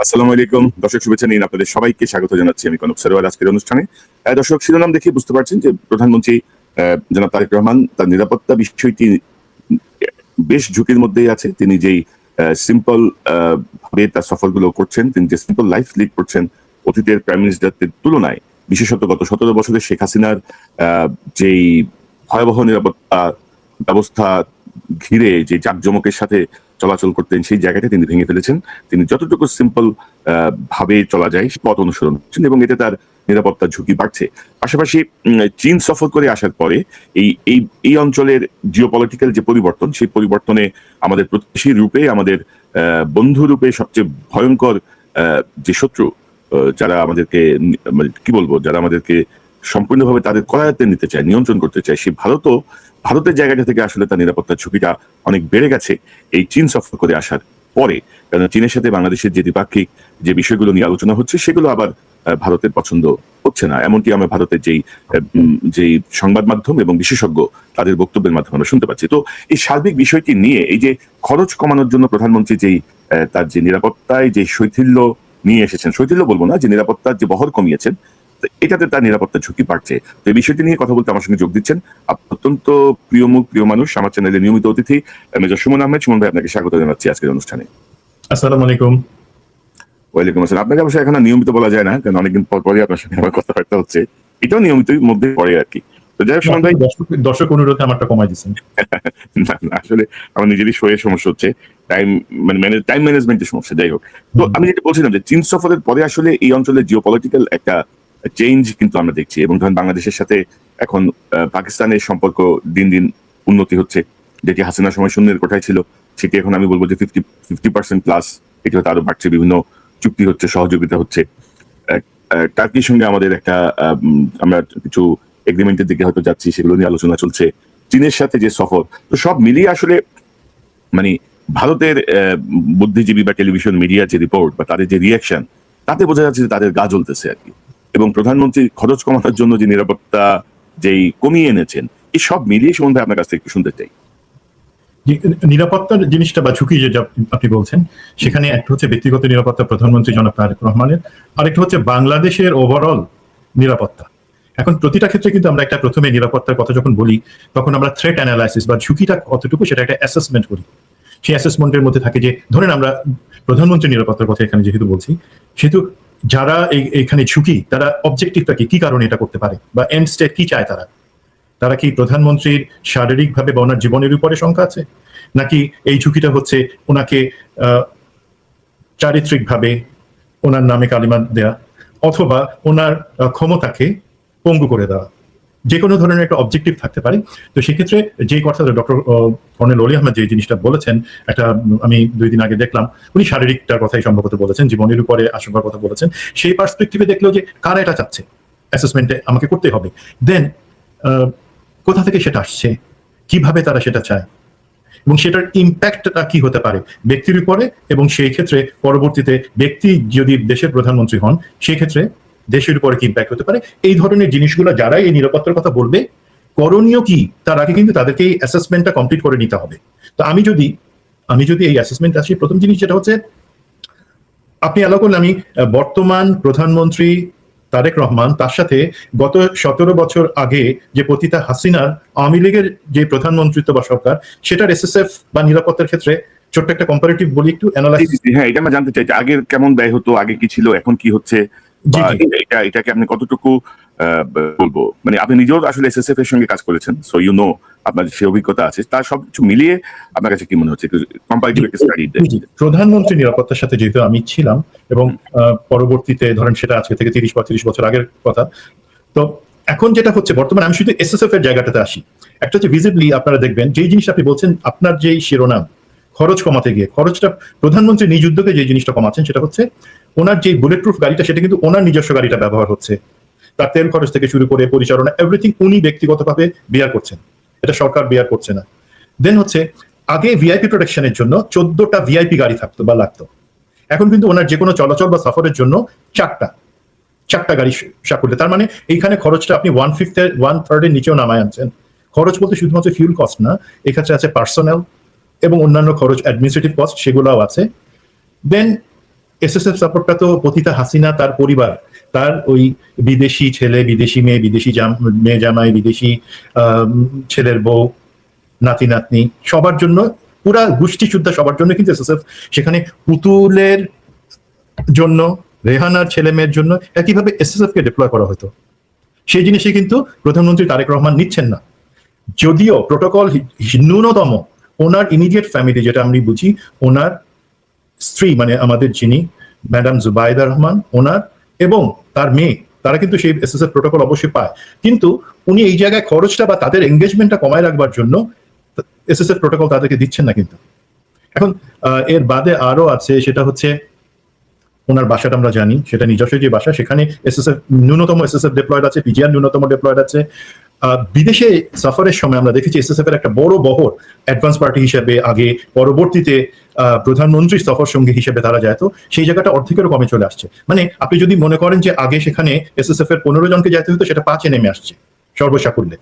আসসালামু আলাইকুম দর্শক, শুভেচ্ছা নিন। আপনাদের সবাইকে স্বাগত জানাচ্ছি আমি কনক সরোয়ার আজকের অনুষ্ঠানে। দর্শক, শিরোনাম দেখে বুঝতে পারছেন যে প্রধানমন্ত্রী জনাব তারেক রহমান তার নিরাপত্তা বিষয়টি বেশ ঝুঁকির মধ্যেই আছে। তিনি যেই সিম্পল ভাবে তার সফরগুলো করছেন, তিনি যে সিম্পল লাইফ লিড করছেন অতীতের প্রাইম মিনিস্টারদের তুলনায়, বিশেষত গত 17 বছরের শেখ হাসিনার যেই ভয়াবহ নিরাপত্তা ব্যবস্থা ঘিরে যে জাঁকজমকের সাথে চলাচল করতেন, সেই জায়গাটা তিনি ভেঙে ফেলেছেন। তিনি যতটুকু সিম্পল ভাবে চলা যায় সে পথ অনুসরণ করছেন এবং এতে তার নিরাপত্তার ঝুঁকি বাড়ছে। পাশাপাশি চীন সফর করে আসার পরে এই এই এই অঞ্চলের জিওপলিটিক্যাল যে পরিবর্তন, সেই পরিবর্তনে আমাদের প্রতিবেশী রূপে, আমাদের বন্ধু রূপে সবচেয়ে ভয়ঙ্কর যে শত্রু, যারা আমাদেরকে মানে কি বলবো, যারা আমাদেরকে সম্পূর্ণভাবে তাদের করায়ত্তে নিতে চায়, নিয়ন্ত্রণ করতে চায়, সেই ভারতের জায়গাটা থেকে আসলে তার নিরাপত্তার ঝুঁকিটা অনেক বেড়ে গেছে এই চীন সফর করে আসার পরে। কারণ চীনের সাথে বাংলাদেশের যে দ্বিপাক্ষিক যে বিষয়গুলো নিয়ে আলোচনা হচ্ছে, সেগুলো আবার ভারতের পছন্দ হচ্ছে না, এমনকি আমরা ভারতের যেই সংবাদ মাধ্যম এবং বিশেষজ্ঞ তাদের বক্তব্যের মাধ্যমে আমরা শুনতে পাচ্ছি। তো এই সার্বিক বিষয়টি নিয়ে, এই যে খরচ কমানোর জন্য প্রধানমন্ত্রী তার যে নিরাপত্তায় যে শৈথিল্য নিয়ে এসেছেন, শৈথিল্য বলবো না, যে নিরাপত্তার যে বহর কমিয়েছেন, এটাতে তার নিরাপত্তার ঝুঁকি বাড়ছে। তো এই বিষয়টি নিয়ে কথা বলতে আমার সঙ্গে যোগ দিচ্ছেন অত্যন্ত প্রিয় মুখ, প্রিয় মানুষ, আমার চ্যানেলের নিয়মিত অতিথি মেজর সুমন আহমেদ। সুমন ভাই, আপনাকে স্বাগত জানাচ্ছি আজকের অনুষ্ঠানে। আসসালামু আলাইকুম। ওয়ালাইকুম আসসালাম। আপনাকে অবশ্যই এখন নিয়মিত বলা যায় না, কারণ অনেকদিন পরে আপনার সঙ্গে আমার কথাবার্তা হচ্ছে, এটাও নিয়মিত মধ্যে পড়ে আর কি। তো যাই হোক সুমন ভাই, দর্শক অনুরোধে আমারটা কমাই দিচ্ছেন। আসলে আমার নিজেরই শোয়ের সমস্যা হচ্ছে, টাইম ম্যানেজমেন্টের সমস্যা। যাই হোক, তো আমি যেটা বলছিলাম যে চীন সফরের পরে আসলে এই অঞ্চলের জিওপলিটিক্যাল একটা চেঞ্জ কিন্তু আমরা দেখছি, এবং ধরেন বাংলাদেশের সাথে এখন পাকিস্তানের সম্পর্ক দিন দিন উন্নতি হচ্ছে, যেটি হাসিনার সময় শূন্যের কোঠায় ছিল, সেটি এখন আমি বলবো যে 50% প্লাস, এটি হয়তো আরো বাড়ছে, বিভিন্ন চুক্তি হচ্ছে, সহযোগিতা হচ্ছে। টার্কির সঙ্গে আমাদের একটা আমরা কিছু এগ্রিমেন্টের দিকে হয়তো যাচ্ছি, সেগুলো নিয়ে আলোচনা চলছে। চীনের সাথে যে সফর, তো সব মিলিয়ে আসলে মানে ভারতের বুদ্ধিজীবী বা টেলিভিশন মিডিয়া যে রিপোর্ট বা তাদের যে রিয়াকশন, তাতে বোঝা যাচ্ছে যে তাদের গা জ্বলতেছে আর কি। এবং প্রধানমন্ত্রী খরচ কমানোর জন্য যে নিরাপত্তা যেই কমিয়ে এনেছেন, এই সব মিলিয়ে সম্বন্ধে আপনার কাছ থেকে একটু শুনতে চাই। নিরাপত্তার জিনিসটা বা ঝুঁকি যে আপনি বলছেন, সেখানে একটা হচ্ছে ব্যক্তিগত নিরাপত্তা প্রধানমন্ত্রী জনাব তারেক রহমানের, আরেকটা হচ্ছে বাংলাদেশের ওভারঅল নিরাপত্তা। এখন প্রতিটা ক্ষেত্রে কিন্তু আমরা একটা প্রথমে নিরাপত্তার কথা যখন বলি, তখন আমরা থ্রেট অ্যানালাইসিস বা ঝুঁকিটা কতটুকু সেটা একটা অ্যাসেসমেন্ট করি। সেই অ্যাসেসমেন্টের মধ্যে থাকে যে, ধরেন আমরা প্রধানমন্ত্রী নিরাপত্তার কথা এখানে যেহেতু বলছি, সেহেতু যারা এখানে ঝুঁকি, তারা অবজেক্টিভটা কি কারণে এটা করতে পারে, বা এন্ড স্টেট কি চায় তারা কি প্রধানমন্ত্রীর শারীরিকভাবে বা ওনার জীবনের উপরে শঙ্কা আছে, নাকি এই ঝুঁকিটা হচ্ছে ওনাকে চারিত্রিকভাবে ওনার নামে কালিমা দেয়া, অথবা ওনার ক্ষমতাকে পঙ্গু করে দেওয়া। যে কোনো ধরনের একটা অবজেক্টিভ থাকতে পারে। তো সেক্ষেত্রে যে কথা ডক্টর কর্নেল অলি আহমেদ যে জিনিসটা বলেছেন, একটা আমি 2 দিন আগে দেখলাম, উনি শারীরিকটার কথাই সম্ভবত বলেছেন, জীবনের উপরে আশঙ্কার কথা বলেছেন। সেই পার্সপেক্টিভে দেখলো যে কারা এটা চাচ্ছে, অ্যাসেসমেন্টে আমাকে করতে হবে। দেন কোথা থেকে সেটা আসছে, কিভাবে তারা সেটা চায়, এবং সেটার ইম্প্যাক্টটা কি হতে পারে ব্যক্তির উপরে, এবং সেই ক্ষেত্রে পরবর্তীতে ব্যক্তি যদি দেশের প্রধানমন্ত্রী হন, সেই ক্ষেত্রে দেশের উপরে কি ইম্প্যাক্ট হতে পারে। এই ধরনের জিনিসগুলো যারা এই নিরাপত্তার কথা বলবে, করণীয় কি তার আগে কিন্তু তাদেরকে এই অ্যাসেসমেন্টটা কমপ্লিট করে নিতে হবে। তো আমি যদি এই অ্যাসেসমেন্ট আসি, প্রথম জিনিস যেটা হচ্ছে, আপনি অ্যালাউ করলে আমি বর্তমান প্রধানমন্ত্রী তারেক রহমান, তার সাথে গত 17 বছর আগে যে পতিতা হাসিনার আওয়ামী লীগের যে প্রধানমন্ত্রিত্ব বা সরকার, সেটার এসএসএফ বা নিরাপত্তার ক্ষেত্রে ছোট্ট একটা কম্পারেটিভ বলি, একটু অ্যানালাইসিস। হ্যাঁ, এটা আমরা জানতে চাই যে আগের কেমন ব্যয় হতো, আগে কি ছিল, এখন কি হচ্ছে, এটাকে আপনি কতটুকু বলবো, মানে আপনি নিজেও আসলে এসএসএফ এর সঙ্গে কাজ করেছেন, সো ইউ নো, আপনার সে অভিজ্ঞতা আছে, তার সবকিছু মিলিয়ে আপনার কাছে কি মনে হচ্ছে? কম্পারেটিভ একটা স্টাডি দেন। প্রধানমন্ত্রী নিরাপত্তার সাথে যেহেতু আমি ছিলাম, এবং পরবর্তীতে ধরেন সেটা আজকে থেকে 30-35 বছর আগের কথা, তো এখন যেটা হচ্ছে বর্তমানে, আমি শুধু এসএসএফ এর জায়গাটাতে আসি। একটা হচ্ছে ভিজিবলি আপনারা দেখবেন, যেই জিনিসটা আপনি বলছেন, আপনার যেই শিরোনাম খরচ কমাতে গিয়ে, খরচটা প্রধানমন্ত্রী নিজ উদ্যোগে যে জিনিসটা কমাচ্ছেন, সেটা হচ্ছে ওনার যে বুলেট প্রুফ গাড়িটা, সেটা কিন্তু ওনার নিজস্ব গাড়িটা ব্যবহার হচ্ছে। তার তেল খরচ থেকে শুরু করে পরিচালনা, এভরিথিং উনি ব্যক্তিগতভাবে বিয়ার করছেন, এটা সরকার বিয়ার করছে না। দেন হচ্ছে, আগে ভিআইপি প্রোটেকশনের জন্য 14টা ভিআইপি গাড়ি থাকতো বা লাগতো, এখন কিন্তু ওনার যে কোনো চলাচল বা সফরের জন্য 4টা গাড়ি সাকুল্যে। তার মানে এইখানে খরচটা আপনি 1/3 নিচেও নামায় আনছেন। খরচ বলতে শুধুমাত্র ফিউল কস্ট না, এক্ষেত্রে আছে পার্সোনাল এবং অন্যান্য খরচ, অ্যাডমিনিস্ট্রেটিভ কস্ট, সেগুলোও আছে। দেন এসএসএফ সাপোর্টটা তো পতিতা হাসিনা, তার পরিবার, তার ওই বিদেশি ছেলে, বিদেশি মেয়ে, বিদেশি মেয়ে জামাই, বিদেশি ছেলের বউ, নাতি নাতনি, সবার জন্য, পুরা গোষ্ঠী শুদ্ধা সবার জন্য কিন্তু এসএসএফ সেখানে পুতুলের জন্য, রেহানার ছেলে মেয়ের জন্য একইভাবে এসএসএফ কে ডিপ্লয় করা হতো। সেই জিনিসই কিন্তু প্রধানমন্ত্রী তারেক রহমান নিচ্ছেন না। যদিও প্রোটোকল ন্যূনতম ওনার ইমিডিয়েট ফ্যামিলি, যেটা আমি বুঝি, ওনার স্ত্রী মানে আমাদের যিনি ম্যাডাম জুবাইদা রহমান, ওনার এবং তার মেয়ে, তারা কিন্তু সেই এসএসএফ প্রোটোকল অবশ্যই পায়, কিন্তু উনি এই জায়গায় খরচটা বা তাদের এঙ্গেজমেন্টটা কমায় রাখবার জন্য এসএসএফ প্রোটোকল তাদেরকে দিচ্ছেন না। কিন্তু এখন এর বাদে আরো আছে, সেটা হচ্ছে ওনার বাসাটা আমরা জানি, সেটা নিজস্ব যে বাসা, সেখানে এসএসএফ ন্যূনতম এসএসএফ ডিপ্লয়েড আছে, পিজিআর ন্যূনতম ডিপ্লয়েড আছে। বিদেশে সফরের সময় আমরা দেখেছি এসএসএফ এর একটা বড় বহর অ্যাডভান্স পার্টি হিসেবে আগে, পরবর্তীতে প্রধানমন্ত্রী সফর সঙ্গী হিসেবে তারা যায়, তো সেই জায়গাটা অর্ধেকেরও কমে চলে আসছে। মানে আপনি যদি মনে করেন যে আগে সেখানে এসএসএফ এর 15 জনকে যেতে হতো, সেটা 5-এ নেমে আসছে সর্বসাকুল্যে।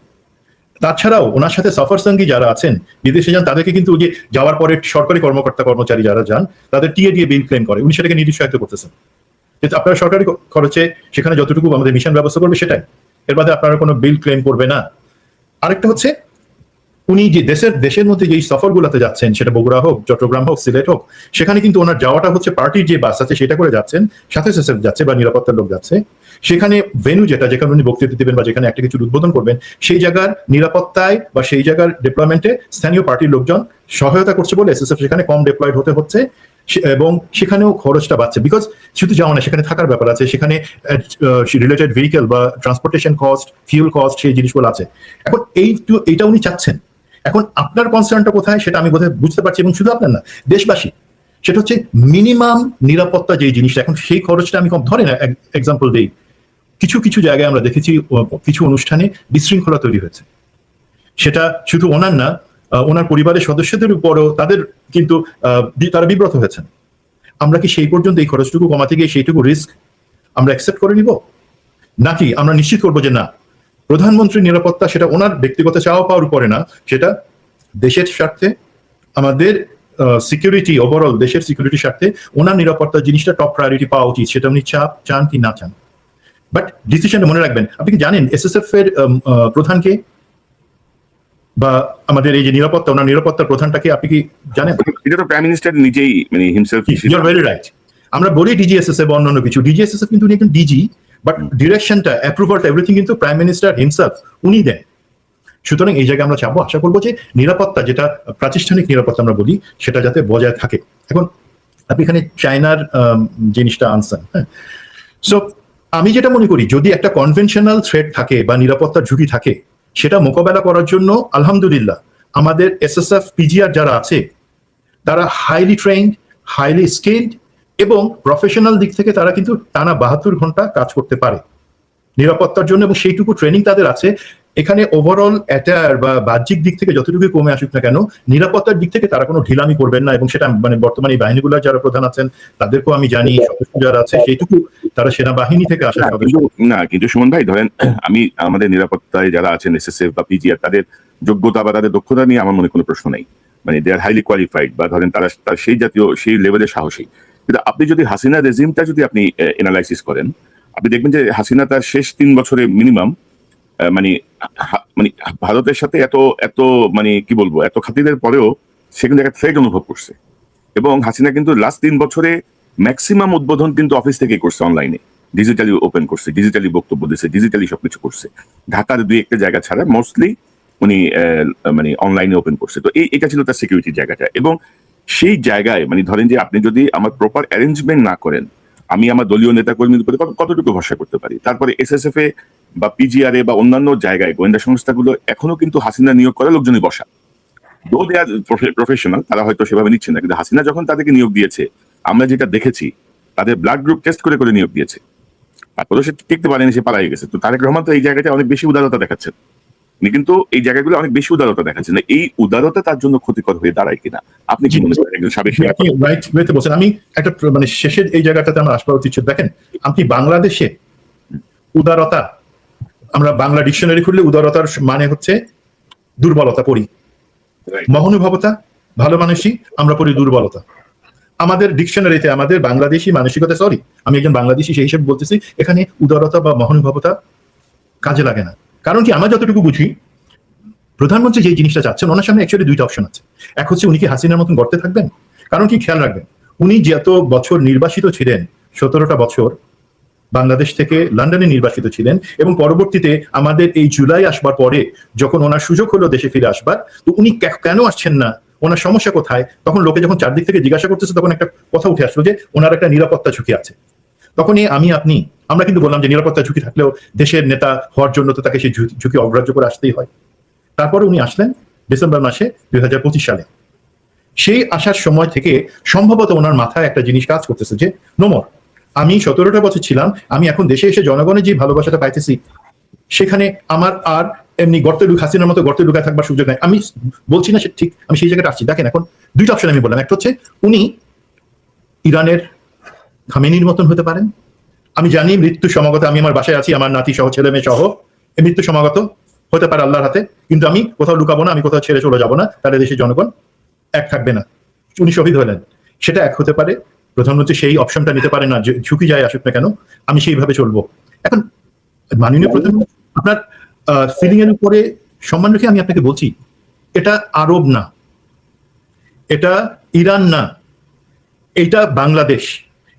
তাছাড়াও ওনার সাথে সফর সঙ্গী যারা আছেন, বিদেশে যান, তাদেরকে কিন্তু যে যাওয়ার পরে সরকারি কর্মকর্তা কর্মচারী যারা যান, তাদের টিএ দিয়ে বিল ক্লেম করে, উনি সেটাকে নিরুৎসাহিত করতেছেন। কিন্তু আপনারা সরকারি খরচে সেখানে যতটুকু আমাদের মিশন ব্যবস্থা করবে সেটাই, এর বাদে আপনারা কোনো বিল ক্লেম করবে না। আরেকটা হচ্ছে, উনি যে দেশের মধ্যে যে সফরগুলোতে যাচ্ছেন, সেটা বগুড়া হোক, চট্টগ্রাম হোক, সিলেট হোক, সেখানে কিন্তু ওনার যাওয়াটা হচ্ছে পার্টির যে বাস আছে সেটা করে যাচ্ছেন, সাথে এসএসএফ যাচ্ছে বা নিরাপত্তার লোক যাচ্ছে। সেখানে ভেন্যু যেখানে উনি বক্তৃতা দিবেন বা যেখানে একটা কিছু উদ্বোধন করবেন, সেই জায়গার নিরাপত্তায় বা সেই জায়গার ডিপ্লয়মেন্টে স্থানীয় পার্টির লোকজন সহায়তা করছে বলে এসএসএফ সেখানে কম ডিপ্লয়েড হতে হচ্ছে, এবং সেখানেও খরচটা বাড়ছে। বিকজ শুধু যাওয়া না, সেখানে থাকার ব্যাপার আছে, সেখানে রিলেটেড ভেহিকেল বা ট্রান্সপোর্টেশন কস্ট, ফিউল কস্ট, সেই জিনিসগুলো আছে। এখন এইটা উনি চাচ্ছেন। এখন আপনার কনসার্নটা কোথায় সেটা আমি বোধহয় বুঝতে পারছি, এবং শুধু আপনার না, দেশবাসী, সেটা হচ্ছে মিনিমাম নিরাপত্তা যেই জিনিসটা, এখন সেই খরচটা আমি কম ধরে না। এক্সাম্পল দিই, কিছু কিছু জায়গায় আমরা দেখেছি কিছু অনুষ্ঠানে বিশৃঙ্খলা তৈরি হয়েছে, সেটা শুধু ওনার না, ওনার পরিবারের সদস্যদের উপরও তাদের কিন্তু তারা বিব্রত হয়েছেন। আমরা কি সেই পর্যন্ত এই খরচটুকু কমাতে গিয়ে সেইটুকু রিস্ক আমরা অ্যাকসেপ্ট করে নিব, নাকি আমরা নিশ্চিত করবো যে না, প্রধানমন্ত্রীর নিরাপত্তা সেটা ওনার ব্যক্তিগত চাওয়া পাওয়ার উপরে না, সেটা দেশের স্বার্থে, আমাদের সিকিউরিটি, ওভারঅল দেশের সিকিউরিটির স্বার্থে ওনার নিরাপত্তা জিনিসটা টপ প্রায়োরিটি পাওয়া উচিত, সেটা উনি চান কি না চান। বাট ডিসিশনটা মনে রাখবেন, আপনি কি জানেন এসএসএফ এর প্রধানকে, বা আমাদের এই যে নিরাপত্তা, ওনার নিরাপত্তার প্রধানটাকে আপনি কি জানেন? এটা তো প্রাইম মিনিস্টার নিজেই, মানে himself. You are very right. আমরা বলি ডিজিএসএসএফ বা অন্যান্য কিছু, ডিজিএসএসএফ কিন্তু উনি একজন ডিজি, বাট ডিরেকশনটা, অ্যাপ্রুভালটা, এভরিথিং কিন্তু প্রাইম মিনিস্টার হিমসেলফ উনি দেন। সুতরাং এই জায়গায় আমরা চাবো, আশা করবো যে নিরাপত্তা, যেটা প্রাতিষ্ঠানিক নিরাপত্তা আমরা বলি, সেটা যাতে বজায় থাকে। এখন আপনি এখানে চায়নার জিনিসটা আনছেন, হ্যাঁ। সো আমি যেটা মনে করি, যদি একটা কনভেনশনাল থ্রেট থাকে বা নিরাপত্তার ঝুঁকি থাকে, সেটা মোকাবেলা করার জন্য আলহামদুলিল্লাহ আমাদের এসএসএফ পিজিআর যারা আছে, তারা হাইলি ট্রেইনড, হাইলি স্কিলড, এবং প্রফেশনাল দিক থেকে তারা কিন্তু টানা 72 ঘন্টা কাজ করতে পারে নিরাপত্তার জন্য, এবং সেইটুকু ট্রেনিং তাদের আছে। এখানে ওভারঅল অ্যাটায়ার বা বাহ্যিক দিক থেকে যতটুকু কমে আসুক না কেন, নিরাপত্তার দিক থেকে তারা কোনো ঢিলামি করবেন না, এবং সেটা মানে বর্তমানে এই বাহিনীগুলোর যারা প্রধান আছেন তাদেরকেও আমি জানি, সদস্য যারা আছে সেইটুকু তারা সেনাবাহিনী থেকে আসা সদস্য না। কিন্তু সুমন ভাই, ধরেন আমি আমাদের নিরাপত্তায় যারা আছেন এসএসএফ বা পিজিআর, তাদের যোগ্যতা বা তাদের দক্ষতা নিয়ে আমার মনে কোনো প্রশ্ন নেই, মানে দে আর হাইলি কোয়ালিফাইড, বা ধরেন তারা সেই জাতীয়, সেই লেভেলের সাহসী। কিন্তু আপনি যদি হাসিনা রেজিমটা যদি আপনি এনালাইসিস করেন, আপনি দেখবেন যে হাসিনা তার শেষ 3 বছরে মিনিমাম মানে ভারতের সাথে এত মানে কি বলবো, এত খাতিরের পরেও সে কিন্তু একটা থ্রেট অনুভব করছে। এবং হাসিনা কিন্তু লাস্ট 3 বছরে ম্যাক্সিমাম উদ্বোধন কিন্তু অফিস থেকেই করছে, অনলাইনে, ডিজিটালি ওপেন করছে, ডিজিটালি বক্তব্য দিচ্ছে, ডিজিটালি সবকিছু করছে। ঢাকার 2-1টা জায়গা ছাড়া মোস্টলি উনি মানে অনলাইনে ওপেন করছে। তো এটা ছিল তার সিকিউরিটির জায়গাটা। এবং সেই জায়গায় মানে ধরেন যে আপনি যদি আমার প্রপার অ্যারেঞ্জমেন্ট না করেন, আমি আমার দলীয় নেতা কর্মীদের উপরে কতটুকু ভরসা করতে পারি? তারপরে এসএসএফ এ বা পিজিআর এ বা অন্যান্য জায়গায় গোয়েন্দা সংস্থাগুলো এখনো কিন্তু হাসিনা নিয়োগ করা লোকজনই বসা, দো দে আর প্রফেশনাল, তারা হয়তো সেভাবে নিচ্ছে না। কিন্তু হাসিনা যখন তাদেরকে নিয়োগ দিয়েছে, আমরা যেটা দেখেছি, তাদের ব্লাড গ্রুপ টেস্ট করে করে নিয়োগ দিয়েছে, তারপরে সে টিকতে পারেনি, সে পালাই গেছে। তো তারেক রহমান তো এই জায়গাটা অনেক বেশি উদারতা দেখাচ্ছেন, কিন্তু এই জায়গাগুলো অনেক বেশি উদারতা দেখাচ্ছে না। এই উদারতা তার জন্য ক্ষতিকর হয়ে দাঁড়ায় কিনা, আপনি কি মনে করেন একজন সাবেক? রাইট ওয়েতে বলছেন। আমি একটা মানে শেষের এই জায়গাটাতে আমার আসবার উচিত। দেখেন, আপনি বাংলাদেশে উদারতা, আমরা বাংলা ডিকশনারি খুললে উদারতার মানে হচ্ছে দুর্বলতা পড়ি, মহানুভবতা ভালো মানুষই আমরা পড়ি দুর্বলতা। আমাদের ডিকশনারিতে আমাদের বাংলাদেশি মানসিকতা, সরি আমি একজন বাংলাদেশি সেই হিসেবে বলতেছি, এখানে উদারতা বা মহানুভবতা কাজে লাগে না। কারণ কি, আমরা যতটুকু বুঝি প্রধানমন্ত্রী যে জিনিসটা চাচ্ছেন, ওনার সামনে অ্যাকচুয়ালি দুইটা অপশন আছে। এক হচ্ছে উনি কি হাসিনার মতন গর্তে থাকবেন, কারণ কি খেয়াল রাখবেন, উনি যত বছর নির্বাসিত ছিলেন, 17টা বছর বাংলাদেশ থেকে লন্ডনে নির্বাসিত ছিলেন, এবং পরবর্তীতে আমাদের এই জুলাই আসবার পরে যখন ওনার সুযোগ হলো দেশে ফিরে আসবার, তো উনি কেন আসছেন না, ওনার সমস্যা কোথায়? তখন লোকে যখন চারদিক থেকে জিজ্ঞাসা করতেছে, তখন একটা কথা উঠে আসলো যে ওনার একটা নিরাপত্তা ঝুঁকি আছে। তখনই আমরা কিন্তু বললাম যে নিরাপত্তা ঝুঁকি থাকলেও দেশের নেতা হওয়ার জন্য তো তাকে সেই ঝুঁকি অগ্রাহ্য করে আসতেই হয়। তারপরে উনি আসলেন ডিসেম্বর মাসে 2025 সালে। সেই আসার সময় থেকে সম্ভবত ওনার মাথায় একটা জিনিস কাজ করতেছে যে নোমর, আমি 17টা বছর ছিলাম, আমি এখন দেশে এসে জনগণের যে ভালোবাসাটা পাইতেছি, সেখানে আমার আর এমনি হাসিনার মতো গর্তে ঢুকায় থাকবার সুযোগ নাই। আমি বলছি না সে ঠিক, আমি সেই জায়গাটা আসছি। দেখেন, এখন দুইটা অপশন আমি বললাম। একটা হচ্ছে উনি ইরানের খামেনির মতন হতে পারেন। আমি জানি মৃত্যু সমাগত, আমি আমার বাসায় আছি, আমার নাতি সহ, ছেলে মেয়ে সহ, এই মৃত্যু সমাগত হতে পারে আল্লাহর হাতে, কিন্তু আমি কোথাও লুকাবো না, আমি কোথাও ছেড়ে চলে যাবো না, তাহলে দেশের জনগণ এক থাকবে না। উনি শহীদ হলেন, সেটা এক হতে পারে। প্রধানমন্ত্রী সেই অপশনটা নিতে পারে না, ঝুঁকি যায় আসুক না কেন, আমি সেইভাবে চলবো। এখন মাননীয় প্রধানমন্ত্রী, আপনার ফিলিং এর উপরে সম্মান রেখে আমি আপনাকে বলছি, এটা আরব না, এটা ইরান না, এটা বাংলাদেশ।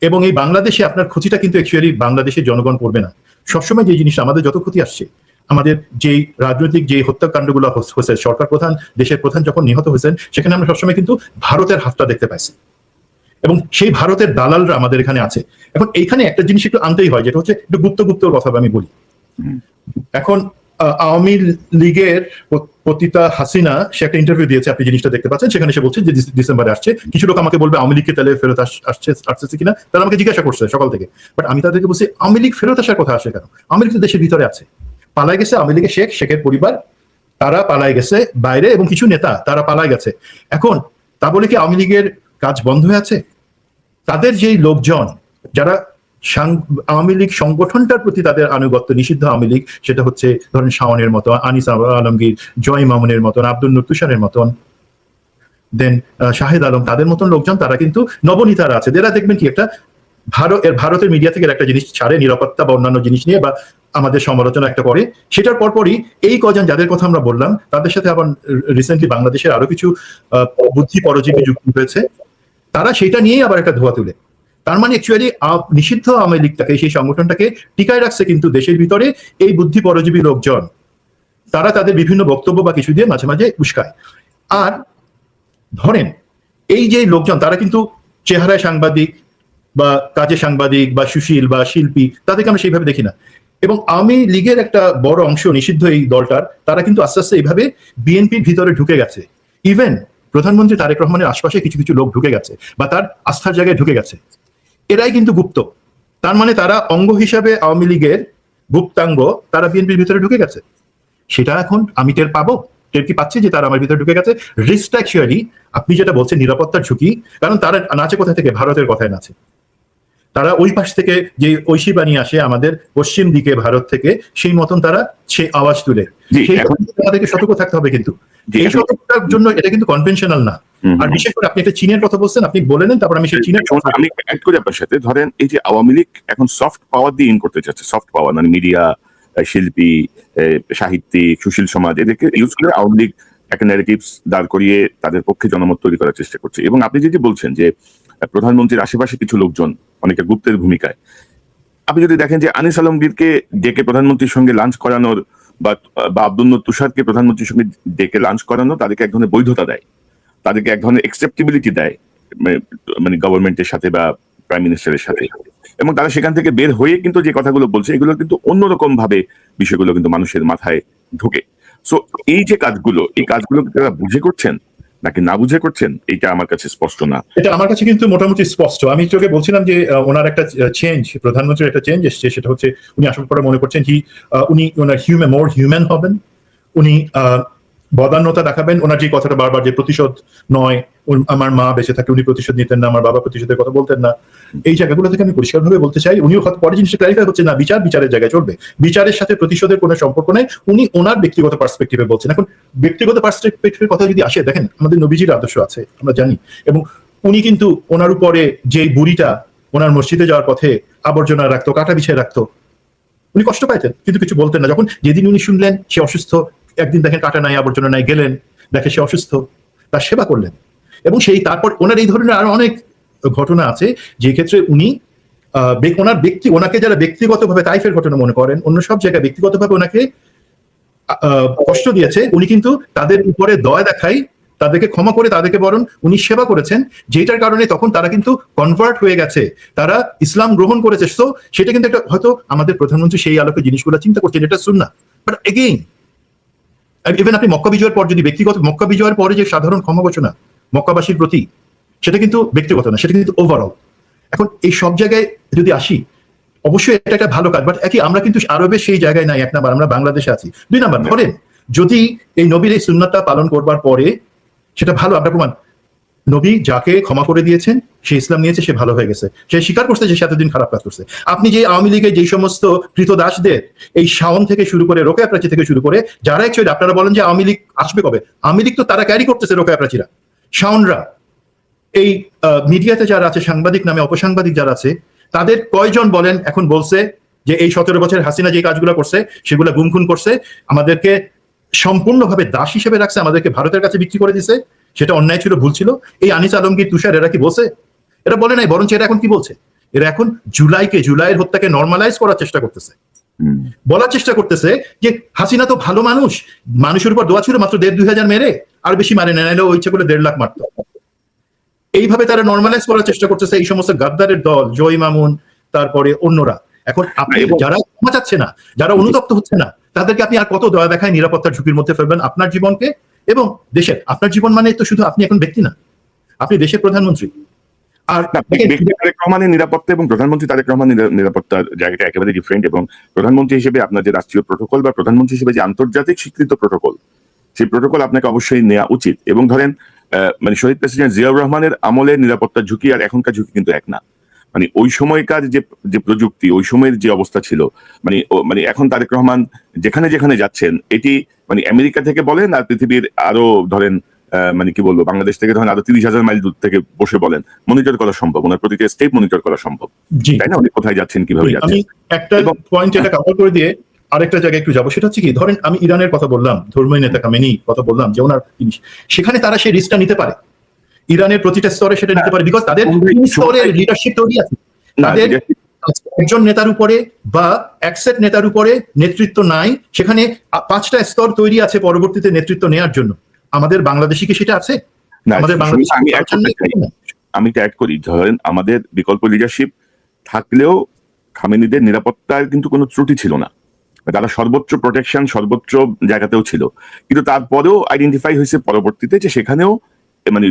এবং এই বাংলাদেশে আপনার ক্ষতিটা কিন্তু অ্যাকচুয়ালি বাংলাদেশের জনগণ করবে না। সবসময় যে জিনিসটা আমাদের যত ক্ষতি আসছে, আমাদের যেই রাজনৈতিক যে হত্যাকাণ্ডগুলো হয়েছে, সরকার প্রধান, দেশের প্রধান যখন নিহত হয়েছেন, সেখানে আমরা সবসময় কিন্তু ভারতের হাতটা দেখতে পাইছি, এবং সেই ভারতের দালালরা আমাদের এখানে আছে। এখন এইখানে একটা জিনিস একটু আনতেই হয়, যেটা হচ্ছে একটু গুপ্তর কথা আমি বলি। এখন আওয়ামী লীগের পতিতা হাসিনা, সে একটা ইন্টারভিউ দিয়েছে, আপনি জিনিসটা দেখতে পাচ্ছেন, সেখানে সে বলছে যে ডিসেম্বরে আসছে। কিছু লোক আমাকে বলবে আওয়ামী লীগকে তাহলে ফেরত আসছে কিনা, তারা আমাকে জিজ্ঞাসা করছে সকাল থেকে। বাট আমি তাদেরকে বলছি, আওয়ামী লীগ ফেরত আসার কথা আসে কেন? আওয়ামী লীগ তো দেশের ভিতরে আছে, পালায় গেছে। আওয়ামী লীগের শেখের পরিবার তারা পালায় গেছে বাইরে, এবং কিছু নেতা তারা পালায় গেছে। এখন তা বলে কি আওয়ামী লীগের কাজ বন্ধ হয়ে আছে? তাদের যেই লোকজন যারা আওয়ামী লীগ সংগঠনটার প্রতি তাদের আনুগত্য, নিষিদ্ধ আওয়ামী লীগ, সেটা হচ্ছে ধরেন শাওনের মতো, আনিস আলমগীর, জয় মামুনের মতন, আব্দুল নূর তুষারের মতন, দেন শাহেদ আলম, তাদের মতন লোকজন, তারা কিন্তু নবনীতারা আছে। এরা দেখবেন কি একটা ভারতের মিডিয়া থেকে একটা জিনিস ছাড়ে, নিরাপত্তা বা অন্যান্য জিনিস নিয়ে, বা আমাদের সমালোচনা একটা করে, সেটার পরপরই এই কজন যাদের কথা আমরা বললাম, তাদের সাথে আবার রিসেন্টলি বাংলাদেশের আরো কিছু বুদ্ধি পরজীবী যুক্ত হয়েছে, তারা সেটা নিয়েই আবার একটা ধোয়া তুলে। তার মানে অ্যাকচুয়ালি নিষিদ্ধ আওয়ামী লীগটাকে, সেই সংগঠনটাকে টিকায় রাখছে কিন্তু দেশের ভিতরে এই বুদ্ধি পরজীবী লোকজন, তারা তাদের বিভিন্ন বক্তব্য বা কিছু দিয়ে মাঝে মাঝে উস্কায়। আর ধরেন এই যে লোকজন, তারা কিন্তু চেহারায় সাংবাদিক বা কাজে সাংবাদিক বা সুশীল বা শিল্পী, তাদেরকে আমরা সেইভাবে দেখি না। এবং আওয়ামী লীগের একটা বড় অংশ, নিষিদ্ধ এই দলটার, তারা কিন্তু আস্তে আস্তে এইভাবে বিএনপির ভিতরে ঢুকে গেছে। ইভেন প্রধানমন্ত্রী তারেক রহমানের আশপাশে কিছু কিছু লোক ঢুকে গেছে, বা তার আস্থার জায়গায় ঢুকে গেছে। এরাই কিন্তু গুপ্ত। তার মানে তারা অঙ্গ হিসাবে আওয়ামী লীগের গুপ্তাঙ্গ, তারা বিএনপির ভিতরে ঢুকে গেছে। সেটা এখন আমি টের কি পাচ্ছি যে তারা আমার ভিতরে ঢুকে গেছে। রিস্ক অ্যাকচুয়ালি আপনি যেটা বলছেন, নিরাপত্তার ঝুঁকি, কারণ তারা নাচে কোথা থেকে? ভারতের কথায় নাচে। তারা ওই পাশ থেকে যে ঐশী বাণী আসে আমাদের পশ্চিম দিকে ভারত থেকে, সেই মতন তারা সেই আওয়াজ তুলে। তাদেরকে সতর্ক থাকতে হবে, কিন্তু এই সতর্কতার জন্য এটা কিন্তু কনভেনশনাল না। আর বিশেষ করে আপনি একটা চীনের কথা বলছেন, আপনি বলে নেন, তারপর আমি সেই চীনের আমি অ্যাড করি আপনার সাথে। ধরেন এই যে আওয়ামী লীগ এখন সফট পাওয়ার দিয়ে ইন করতে চাচ্ছে, সফট পাওয়ার মানে মিডিয়া, শিল্পী, সাহিত্যিক, সুশীল সমাজ, এদেরকে ইউজ করে আওয়ামী লীগ একটা ন্যারেটিভস দাঁড় করিয়ে তাদের পক্ষে জনমত তৈরি করার চেষ্টা করছে। এবং আপনি যদি বলছেন যে প্রধানমন্ত্রীর আশেপাশে কিছু লোকজন অনেকে গুপ্তের ভূমিকায়, আপনি যদি দেখেন যে আনিস আলমগীরকে ডেকে প্রধানমন্ত্রীর সঙ্গে লাঞ্চ করানোর, বা আব্দুল নূর তুষারকে প্রধানমন্ত্রীর সঙ্গে ডেকে লাঞ্চ করানো, তাদেরকে এক ধরনের বৈধতা দেয়, তাদেরকে এক ধরনের একসেপ্টেবিলিটি দেয়, মানে গভর্নমেন্টের সাথে বা প্রাইম মিনিস্টারের সাথে। এবং তারা সেখান থেকে বের হয়ে কিন্তু যে কথাগুলো বলছে, এগুলো কিন্তু অন্যরকম ভাবে বিষয়গুলো কিন্তু মানুষের মাথায় ঢুকে। সো এই যে কাজগুলো, এই কাজগুলো তারা বুঝে করছেন নাকি না বুঝে করছেন, এইটা আমার কাছে স্পষ্ট না। এটা আমার কাছে কিন্তু মোটামুটি স্পষ্ট। আমি তোকে বলছিলাম যে ওনার একটা চেঞ্জ, প্রধানমন্ত্রীর একটা চেঞ্জ এসছে, সেটা হচ্ছে উনি আসল করে মনে করছেন উনি ওনার মোর হিউম্যান হবেন, উনি বদান্যতা দেখাবেন। ওনার যে কথাটা বারবার, যে প্রতিশোধ নয়, আমার মা বেঁচে থাকে উনি প্রতিশোধ নিতেন না, আমার বাবা প্রতিশোধের কথা বলতেন না, এই জায়গাগুলো থেকে আমি পরিষ্কারভাবে বলতে চাই। উনিও হয়তো পরে জিনিসটা ক্লারিফাই হচ্ছে না, বিচারের জায়গায় চলবে, বিচারের সাথে প্রতিশোধের কোনো সম্পর্ক নেই, উনি ওনার ব্যক্তিগত পার্সপেক্টিভে বলছেন। এখন ব্যক্তিগত পার্সপেক্টিভের কথা যদি আসে, দেখেন আমাদের নবীজির আদর্শ আছে, আমরা জানি, এবং উনি কিন্তু ওনার উপরে যে বুড়িটা ওনার মসজিদে যাওয়ার পথে আবর্জনা রাখতো, কাটা বিছিয়ে রাখতো, উনি কষ্ট পাইতেন কিন্তু কিছু বলতেন না। যখন যেদিন উনি শুনলেন সে অসুস্থ, একদিন দেখেন কাটা নাই, আবর্জনা নাই, গেলেন দেখে সে অসুস্থ, তার সেবা করলেন। এবং সেই তারপর ওনার এই ধরনের আরো অনেক ঘটনা আছে যে ক্ষেত্রে উনি ওনাকে যারা ব্যক্তিগতভাবে তাইফের ঘটনা মনে করেন, অন্য সব জায়গায় ব্যক্তিগতভাবে ওনাকে কষ্ট দিয়েছে, উনি কিন্তু তাদের উপরে দয়া দেখাই, তাদেরকে ক্ষমা করে তাদেরকে বরং উনি সেবা করেছেন, যেটার কারণে তখন তারা কিন্তু কনভার্ট হয়ে গেছে, তারা ইসলাম গ্রহণ করেছে। তো সেটা কিন্তু একটা হয়তো আমাদের প্রধানমন্ত্রী সেই আলোকে জিনিসগুলো চিন্তা করছেন, এটা শুননা। বাট এগেইন ইভেন আপনি মক্কা বিজয়ের পর যদি ব্যক্তিগত, মক্কা বিজয়ের পরে যে সাধারণ ক্ষমা ঘোষণা মক্কাবাসীর প্রতি, সেটা কিন্তু ব্যক্তিগত না, সেটা কিন্তু ওভারঅল। এখন এই সব জায়গায় যদি আসি, অবশ্যই এটা একটা ভালো কাজ, বাট একই আমরা কিন্তু আরবে সেই জায়গায় নাই। 1 নাম্বার আমরা বাংলাদেশে আছি। 2 নাম্বার ধরেন যদি এই নবীর এই সুন্নাতটা পালন করবার পরে সেটা ভালো, আমরা প্রমাণ নবী যাকে ক্ষমা করে দিয়েছেন সে ইসলাম নিয়েছে, সে ভালো হয়ে গেছে, সে স্বীকার করছে যে সে এতদিন খারাপ কাজ করছে। আপনি যে আওয়ামী লীগের যেই সমস্ত কৃতদাসদের এই শাওন থেকে শুরু করে রোকেয়া প্রাচী থেকে শুরু করে যারা অ্যাকচুয়ালি আপনারা বলেন যে আওয়ামী লীগ আসবে কবে, আওয়ামী লীগ তো তারা ক্যারি করতেছে, রোকেয়া প্রাচীরা, শাওনরা, এই মিডিয়াতে যারা আছে, সাংবাদিক নামে অপসাংবাদিক যারা আছে, তাদের কয়জন বলেন এখন বলছে যে এই 17 বছর হাসিনা যে কাজগুলো করছে সেগুলো গুমখুন করছে, আমাদেরকে সম্পূর্ণভাবে দাস হিসেবে রাখছে, আমাদেরকে ভারতের কাছে বিক্রি করে দিছে, সেটা অন্যায় ছিল, ভুল ছিল। এই আনিস আলমগীর, তুষার, এরা কি বলছে? এরা বলে নাই, বরঞ্চ এরা এখন কি বলছে? এরা এখন জুলাইয়ের হত্যাকে নর্মালাইজ করার চেষ্টা করতেছে, বলার চেষ্টা করতেছে যে হাসিনা তো ভালো মানুষ, মানুষের উপর দোয়া ছিল, মাত্র 1,500-2 হাজার মেরে, আর বেশি মারে না, নাইলে ইচ্ছে করে 1.5 লাখ মারত। এইভাবে তারা নর্মালাইজ করার চেষ্টা করতেছে এই সমস্ত গাদ্দারের দল, জয় মামুন, তারপরে অন্যরা। এখন আপনি যারা ক্ষমা চাচ্ছে না, যারা অনুতপ্ত হচ্ছে না, তাদেরকে আপনি আর কত দয়া দেখায় নিরাপত্তার ঝুঁকির মধ্যে ফেলবেন আপনার জীবনকে এবং দেশের? আপনার জীবন মানে তো শুধু আপনি এখন ব্যক্তি না, আপনি দেশের প্রধানমন্ত্রী। আর তারেক রহমানের নিরাপত্তা এবং প্রধানমন্ত্রী তারেক রহমানের নিরাপত্তার জায়গাটা একেবারে ডিফারেন্ট। এবং প্রধানমন্ত্রী হিসেবে আপনার যে রাষ্ট্রীয় প্রোটোকল বা প্রধানমন্ত্রী হিসেবে যে আন্তর্জাতিক স্বীকৃত প্রোটোকল, সেই প্রোটোকল আপনাকে অবশ্যই নেওয়া উচিত। এবং ধরেন মানে শহীদ প্রেসিডেন্ট জিয়াউর রহমানের আমলের নিরাপত্তার ঝুঁকি আর এখনকার ঝুঁকি কিন্তু এক না। মানে ওই সময়কার যে প্রযুক্তি, ওই সময়ের যে অবস্থা ছিল, মানে এখন তারেক রহমান যেখানে যেখানে যাচ্ছেন, এটি মানে আমেরিকা থেকে বলেন আর পৃথিবীর আরো ধরেন মানে কি বলবো, বাংলাদেশ থেকে ধরেন আরো 30,000 মাইল দূর থেকে বসে বলেন মনিটর করা সম্ভব, ওনার প্রতিটা স্টেপ মনিটর করা সম্ভব, তাই না? উনি কোথায় যাচ্ছেন, কিভাবে যাচ্ছেন। আমি একটা পয়েন্ট এটা কভার করে দিয়ে আরেকটা জায়গায় একটু যাবো, সেটা হচ্ছে কি, ধরেন আমি ইরানের কথা বললাম, ধর্মীয় নেতা খামেনি কথা বললাম, যে ওনার জিনিস, সেখানে তারা সেই রিস্কটা নিতে পারে, ইরানের প্রতিটা স্তরে সেটা নিতে পারে, বিকজ তাদের স্তরের লিডারশিপ তৈরি আছে। তাদের একজন নেতার উপরে বা একসেট নেতার উপরে নেতৃত্ব নাই, সেখানে 5টা স্তর তৈরি আছে পরবর্তীতে নেতৃত্ব নেওয়ার জন্য। আমাদের বাংলাদেশি কি সেটা আছে? আমাদের বাংলাদেশি আমি অ্যাড করি, ধরেন আমাদের বিকল্প লিডারশিপ থাকলেও খামেনিদের নিরাপত্তার কিন্তু কোনো ত্রুটি ছিল না, তারা সর্বোচ্চ প্রোটেকশন সর্বোচ্চ জায়গাতেও ছিল, কিন্তু তারপরেও আইডেন্টিফাই হয়েছে পরবর্তীতে যে সেখানেও মানে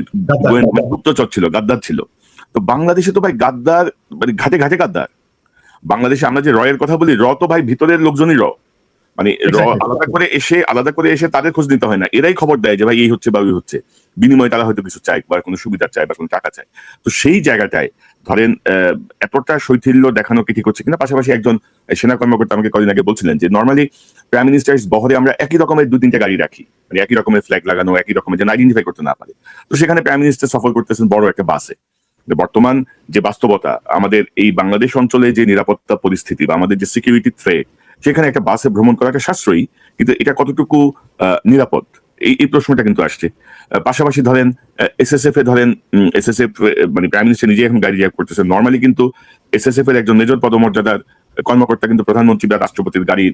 গুপ্তচর ছিল, গাদ্দার ছিল। তো বাংলাদেশে তো ভাই গাদ্দার মানে ঘাটে ঘাটে গাদ্দার। বাংলাদেশে আমরা যে রয়ের কথা বলি, র তো ভাই ভিতরের লোকজনই মানে আলাদা করে এসে তাদের খোঁজ নিতে হয় না, এরাই খবর দেয় যে ভাই এই হচ্ছে বা ওই হচ্ছে, বিনিময়ে তারা হয়তো কিছু চায় বা কোনো সুবিধা চায় বা কোনো টাকা চায়। তো সেই জায়গাটায় ধরেন এতটা শৈথিল্য দেখানো কি ঠিক হচ্ছে কিনা। পাশাপাশি একজন সেনা কর্মকর্তা আমাকে কদিন আগে বলছিলেন যে নর্মালি প্রাইম মিনিস্টার বহরে আমরা একই রকমের 2-3টা গাড়ি রাখি, মানে একই রকমের ফ্ল্যাগ লাগানো, একই রকমের যেন আইডেন্টিফাই করতে না পারে। তো সেখানে প্রাইম মিনিস্টার সফর করতেছেন বড় একটা বাসে। বর্তমান যে বাস্তবতা, আমাদের এই বাংলাদেশ অঞ্চলে যে নিরাপত্তা পরিস্থিতি বা আমাদের যে সিকিউরিটি থ্রেট, সেখানে একটা বাসে ভ্রমণ করাটা সাশ্রয়ী, কিন্তু এটা কতটুকু নিরাপদ, এই প্রশ্নটা কিন্তু আসছে। পাশাপাশি ধরেন এসএসএফ মানে প্রাইম মিনিস্টার নিজে এখন গাড়ি ড্রাইভ করতেছে। নর্মালি কিন্তু এসএসএফ এর একজন মেজর পদমর্যাদার কর্মকর্তা কিন্তু প্রধানমন্ত্রী বা রাষ্ট্রপতির গাড়ি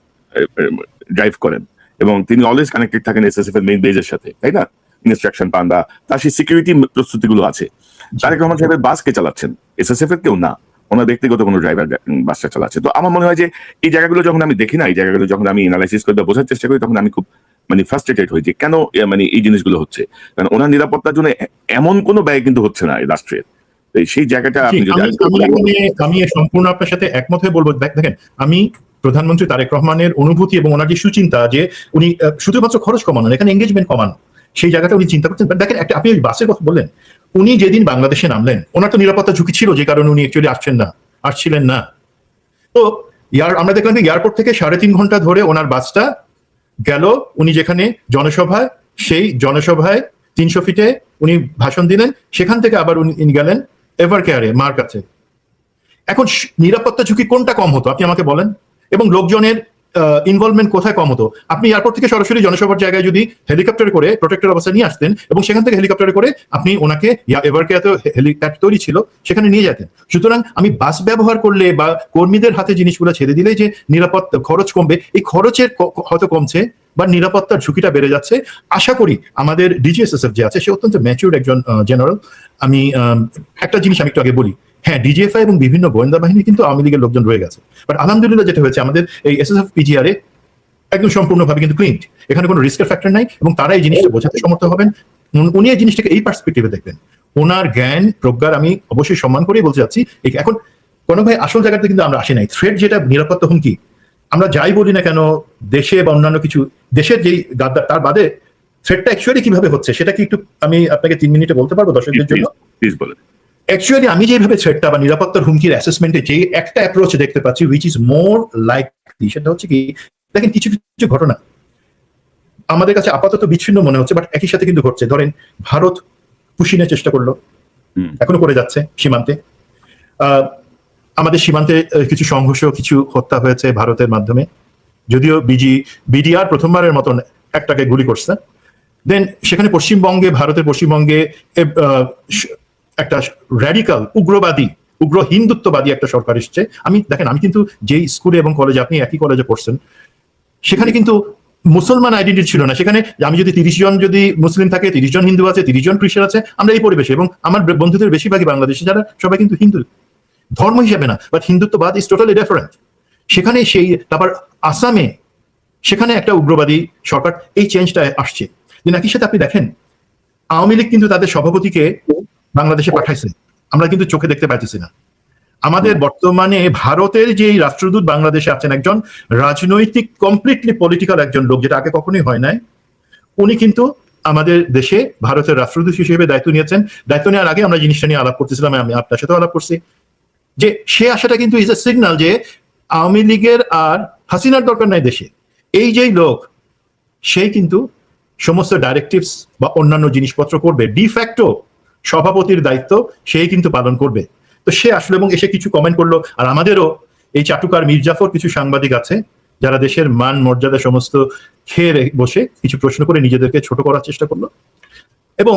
ড্রাইভ করেন এবং তিনি অলওয়েজ কানেক্টেড থাকেন এসএসএফ এর মেইন বেজের সাথে, তাই না? ইনস্ট্রাকশন পান বা তার সেই সিকিউরিটি প্রস্তুতিগুলো আছে। তারেক রহমান সাহেবের বাস কে চালাচ্ছেন? এসএসএফ এর কেউ না, ওনার ব্যক্তিগত কোনো ড্রাইভার বাসটা চালাচ্ছে। তো আমার মনে হয় যে এই জায়গাগুলো যখন আমি দেখি না, এই জায়গাগুলো যখন আমি এনালাইসিস করে বোঝার চেষ্টা করি, তখন আমি খুব মানে ফ্রাস্ট্রেটেড হই যে কেন মানে এই জিনিসগুলো হচ্ছে। কারণ ওনার নিরাপত্তার জন্য এমন কোনো ব্যয় কিন্তু হচ্ছে না এই রাষ্ট্রের। সেই জায়গাটা আমি সম্পূর্ণ আপনার সাথে একমত হয়ে বলবো। দেখেন, আমি প্রধানমন্ত্রী তারেক রহমানের অনুভূতি এবং ওনার যে সুচিন্তা, যে উনি শুধুমাত্র খরচ কমানো, এখানে এঙ্গেজমেন্ট কমানো, সেই জায়গাটা উনি চিন্তা করছেন। দেখেন, একটা আপনি বাসের কথা বললেন, উনি যেদিন বাংলাদেশে নামলেন ওনার তো নিরাপত্তা ঝুঁকি ছিল, যে কারণে উনি অ্যাকচুয়ালি আসছিলেন না। তো আমরা দেখলাম যে এয়ারপোর্ট থেকে 3.5 ঘন্টা ধরে ওনার বাসটা গেল উনি যেখানে জনসভায়, সেই জনসভায় 300 ফিটে উনি ভাষণ দিলেন, সেখান থেকে আবার উনি গেলেন এভার কেয়ারে মার কাছে। এখন নিরাপত্তা ঝুঁকি কোনটা কম হতো আপনি আমাকে বলেন, এবং লোকজনের ইনভলভমেন্ট কোথায় কম হতো? আপনি এয়ারপোর্ট থেকে সরাসরি জনসভার জায়গায় যদি হেলিকপ্টারে করে প্রোটেক্টেড অবস্থায় নিয়ে আসতেন এবং সেখান থেকে হেলিকপ্টারে করে আপনি ওনাকে এভার কেয়ারে হেলিপ্যাড তৈরি ছিল সেখানে নিয়ে যেতেন। সুতরাং আমি বাস ব্যবহার করলে বা কর্মীদের হাতে জিনিসগুলো ছেড়ে দিলে যে নিরাপত্তা খরচ কমবে, এই খরচের হয়তো কমছে বা নিরাপত্তার ঝুঁকিটা বেড়ে যাচ্ছে। আশা করি আমাদের ডিজিএসএসএফ যে আছে সে অত্যন্ত ম্যাচিউর একজন জেনারেল। আমি একটা জিনিস আমি একটু আগে বলি, হ্যাঁ ডিজিএফআই এবং বিভিন্ন গোয়েন্দা বাহিনী কিন্তু আওয়ামী লীগের লোকজন রয়ে গেছে, বাট আলহামদুলিল্লাহ যেটা হয়েছে আমাদের এই এসএসএফ পিজিআর এ একদম সম্পূর্ণভাবে কিন্তু ক্লিন, এখানে কোনো রিস্কের ফ্যাক্টর নাই এবং তারা এই জিনিসটা বোঝাতে সমর্থ হবেন। উনি এই জিনিসটাকে এই পার্সপেক্টিভে দেখবেন। ওনার জ্ঞান প্রজ্ঞার আমি অবশ্যই সম্মান করেই বলতে চাচ্ছি। এখন কোনো ভাই আসল জায়গাতে কিন্তু আমরা আসি নাই। থ্রেট যেটা নিরাপত্তা হুমকি, আমরা যাই বলি না কেন দেশে বা অন্যান্য কিছু দেশের যেই গাদ্দার, তার বাদে থ্রেটটা অ্যাকচুয়ালি কিভাবে হচ্ছে সেটা কি একটু আমি আপনাকে 3 মিনিটে বলতে পারবো দর্শকদের জন্য? প্লিজ বলেন। অ্যাকচুয়ালি আমি যেভাবে থ্রেটটা বা নিরাপত্তার হুমকির অ্যাসেসমেন্টে যে একটা অ্যাপ্রোচ দেখতে পাচ্ছি উইচ ইজ মোর লাইকলি, সেটা হচ্ছে কি, দেখেন কিছু কিছু ঘটনা আমাদের কাছে আপাতত বিচ্ছিন্ন মনে হচ্ছে, বাট একই সাথে কিন্তু ঘটছে। ধরেন ভারত পুশিনের চেষ্টা করলো, এখনো করে যাচ্ছে সীমান্তে। আমাদের সীমান্তে কিছু সংঘর্ষ, কিছু হত্যা হয়েছে ভারতের মাধ্যমে, যদিও বিডিআর প্রথমবারের মতন একটাকে গুলি করছে। দেন সেখানে পশ্চিমবঙ্গে, ভারতের পশ্চিমবঙ্গে একটা র্যাডিক্যাল উগ্রবাদী, উগ্র হিন্দুত্ববাদী একটা সরকার এসছে। দেখেন আমি কিন্তু যেই স্কুলে এবং কলেজে, আপনি একই কলেজে পড়ছেন, সেখানে কিন্তু মুসলমান আইডেন্টিটি ছিল না। সেখানে আমি যদি 30 জন যদি মুসলিম থাকে, 30 জন হিন্দু আছে, 30 জন খ্রিস্টান আছে, আমরা এই পরিবেশে, এবং আমার বন্ধুদের বেশিরভাগই বাংলাদেশি, যারা সবাই কিন্তু হিন্দু ধর্ম হিসেবে না, বাট হিন্দুত্ববাদ ইজ টোটালি ডিফারেন্ট। সেখানে সেই তারপর আসামে সেখানে একটা উগ্রবাদী সরকার, এই চেঞ্জটা আসছে। একই সাথে আপনি দেখেন আওয়ামী লীগ কিন্তু তাদের সভাপতিকে বাংলাদেশে পাঠাইছে, আমরা কিন্তু চোখে দেখতে পাইতেছি না। আমাদের বর্তমানে ভারতের যে রাষ্ট্রদূত বাংলাদেশে আছেন, একজন রাজনৈতিক কমপ্লিটলি পলিটিক্যাল একজন লোক, যেটা আগে কখনোই হয় নাই, উনি কিন্তু আমাদের দেশে ভারতের রাষ্ট্রদূত হিসেবে দায়িত্ব নিয়েছেন। দায়িত্ব নেওয়ার আগে আমরা জিনিসটা নিয়ে আলাপ করতেছিলাম, আমি আপনার সাথেও আলাপ করছি, যে সে আসাটা কিন্তু ইজ এ সিগন্যাল যে আওয়ামী লীগের আর হাসিনার দরকার নাই দেশে। এই যেই লোক, সেই কিন্তু সমস্ত ডাইরেক্টিভস বা অন্যান্য জিনিসপত্র করবে, ডিফ্যাক্টো সভাপতির দায়িত্ব সেই কিন্তু পালন করবে। তো সে আসলো এবং এসে কিছু কমেন্ট করলো। আর আমাদেরও এই চাটুকার মির্জাফর কিছু সাংবাদিক আছে যারা দেশের মান মর্যাদা সমস্ত খেয়ে বসে কিছু প্রশ্ন করে নিজেদেরকে ছোট করার চেষ্টা করলো। এবং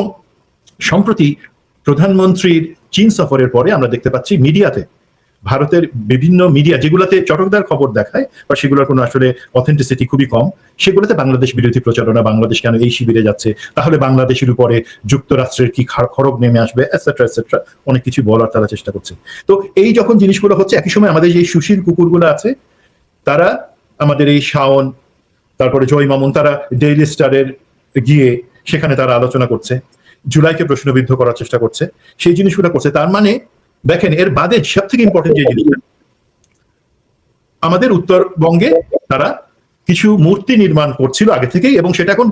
সম্প্রতি প্রধানমন্ত্রীর চীন সফরের পরে আমরা দেখতে পাচ্ছি মিডিয়াতে, ভারতের বিভিন্ন মিডিয়া যেগুলোতে চটকদার খবর দেখায় বা সেগুলোর কোনো আসলে অথেন্টিসিটি খুবই কম, সেগুলোতে বাংলাদেশ বিরোধী প্রচারণা, বাংলাদেশ কেন এই শিবিরে যাচ্ছে, তাহলে বাংলাদেশের উপরে যুক্তরাষ্ট্রের কি খড়গ নেমে আসবে, এটসেট্রা এটসেট্রা, অনেক কিছু বলার তারা চেষ্টা করছে। তো এই যখন জিনিসগুলো হচ্ছে, একই সময় আমাদের যে সুশীল কুকুরগুলো আছে, তারা আমাদের এই শাওন, তারপরে জয় মামুন, তারা ডেইলি স্টারের গিয়ে সেখানে তারা আলোচনা করছে, জুলাইকে প্রশ্নবিদ্ধ করার চেষ্টা করছে, সেই জিনিসগুলো করছে। তার মানে দেখেন এর বাদে সব থেকে ইম্পর্টেন্ট যে জিনিসটা, আমাদের উত্তরবঙ্গে তারা কিছু মূর্তি নির্মাণ করছিল আগে থেকেই, এবং সেটা এখন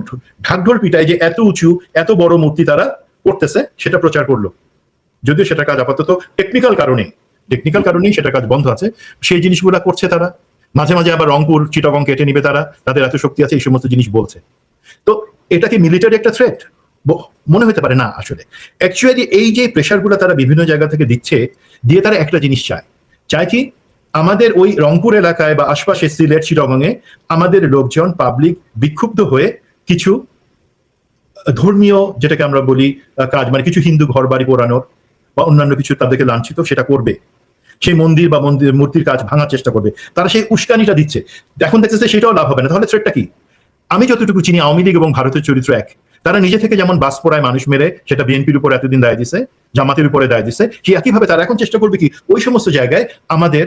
ঢাকঢোল পিটায় যে এত উঁচু এত বড় মূর্তি তারা করতেছে, সেটা প্রচার করলো। যদিও সেটা কাজ আপাতত টেকনিক্যাল কারণেই সেটা কাজ বন্ধ আছে। সেই জিনিসগুলো করছে তারা। মাঝে মাঝে আবার রংপুর চিটাগং কেটে নিবে তারা, তাদের এত শক্তি আছে, এই সমস্ত জিনিস বলছে। তো এটা কি মিলিটারি একটা থ্রেট? মনে হতে পারে না। আসলে অ্যাকচুয়ালি এই যে প্রেশারগুলো তারা বিভিন্ন জায়গা থেকে দিচ্ছে, দিয়ে তারা একটা জিনিস চায় কি, আমাদের ওই রংপুর এলাকায় বা আশপাশে সিলেট চিটাগংয়ে আমাদের লোকজন পাবলিক বিক্ষুব্ধ হয়ে কিছু ধর্মীয়, যেটাকে আমরা বলি কাজ, মানে কিছু হিন্দু ঘর বাড়ি পোড়ানোর বা অন্যান্য কিছু তাদেরকে লাঞ্ছিত সেটা করবে, সেই মন্দির বা মূর্তির কাজ ভাঙার চেষ্টা করবে, তারা সেই উস্কানিটা দিচ্ছে। এখন দেখতেছে সেটাও লাভ হবে না, তাহলে থ্রেটটা কি? আমি যতটুকু চিনি আওয়ামী লীগ এবং ভারতের চরিত্র এক। তারা নিজে থেকে যেমন বাস পোড়ায় মানুষ মেরে সেটা বিএনপির উপর এতদিন দায় দিছে, জামাতের উপরে দায় দিছে, সেই একইভাবে তারা এখন চেষ্টা করবে কি, ওই সমস্ত জায়গায় আমাদের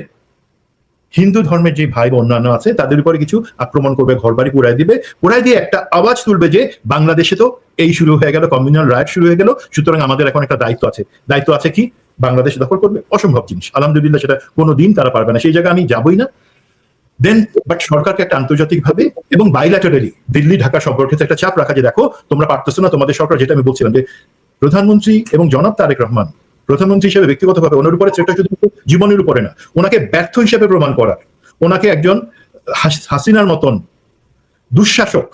হিন্দু ধর্মের যে ভাই বা অন্যান্য আছে তাদের উপরে কিছু আক্রমণ করবে, ঘর বাড়ি পুড়াই দিয়ে একটা আওয়াজ তুলবে যে বাংলাদেশে তো এই শুরু হয়ে গেল, কমিউনাল রাইট শুরু হয়ে গেল, সুতরাং আমাদের এখন একটা দায়িত্ব আছে কি, বাংলাদেশ দখল করবে। অসম্ভব জিনিস, আলহামদুলিল্লাহ সেটা কোনোদিন তারা পারবে না, সেই জায়গায় আমি যাবই না। দেন বাট সরকারকে একটা আন্তর্জাতিকভাবে এবং বাইল্যাটারালি দিল্লি ঢাকা সম্পর্কে একটা চাপ রাখা, যে দেখো তোমরা পারতেছো না, তোমাদের সরকার, যেটা আমি বলছিলাম যে প্রধানমন্ত্রী এবং জনাব তারেক রহমান প্রধানমন্ত্রী হিসেবে ব্যক্তিগতভাবে ওনার উপরে সেটা শুধু জীবনের উপরে না, ওনাকে ব্যর্থ হিসেবে প্রমাণ করার, ওনাকে একজন হাসিনার মতন দুঃশাসক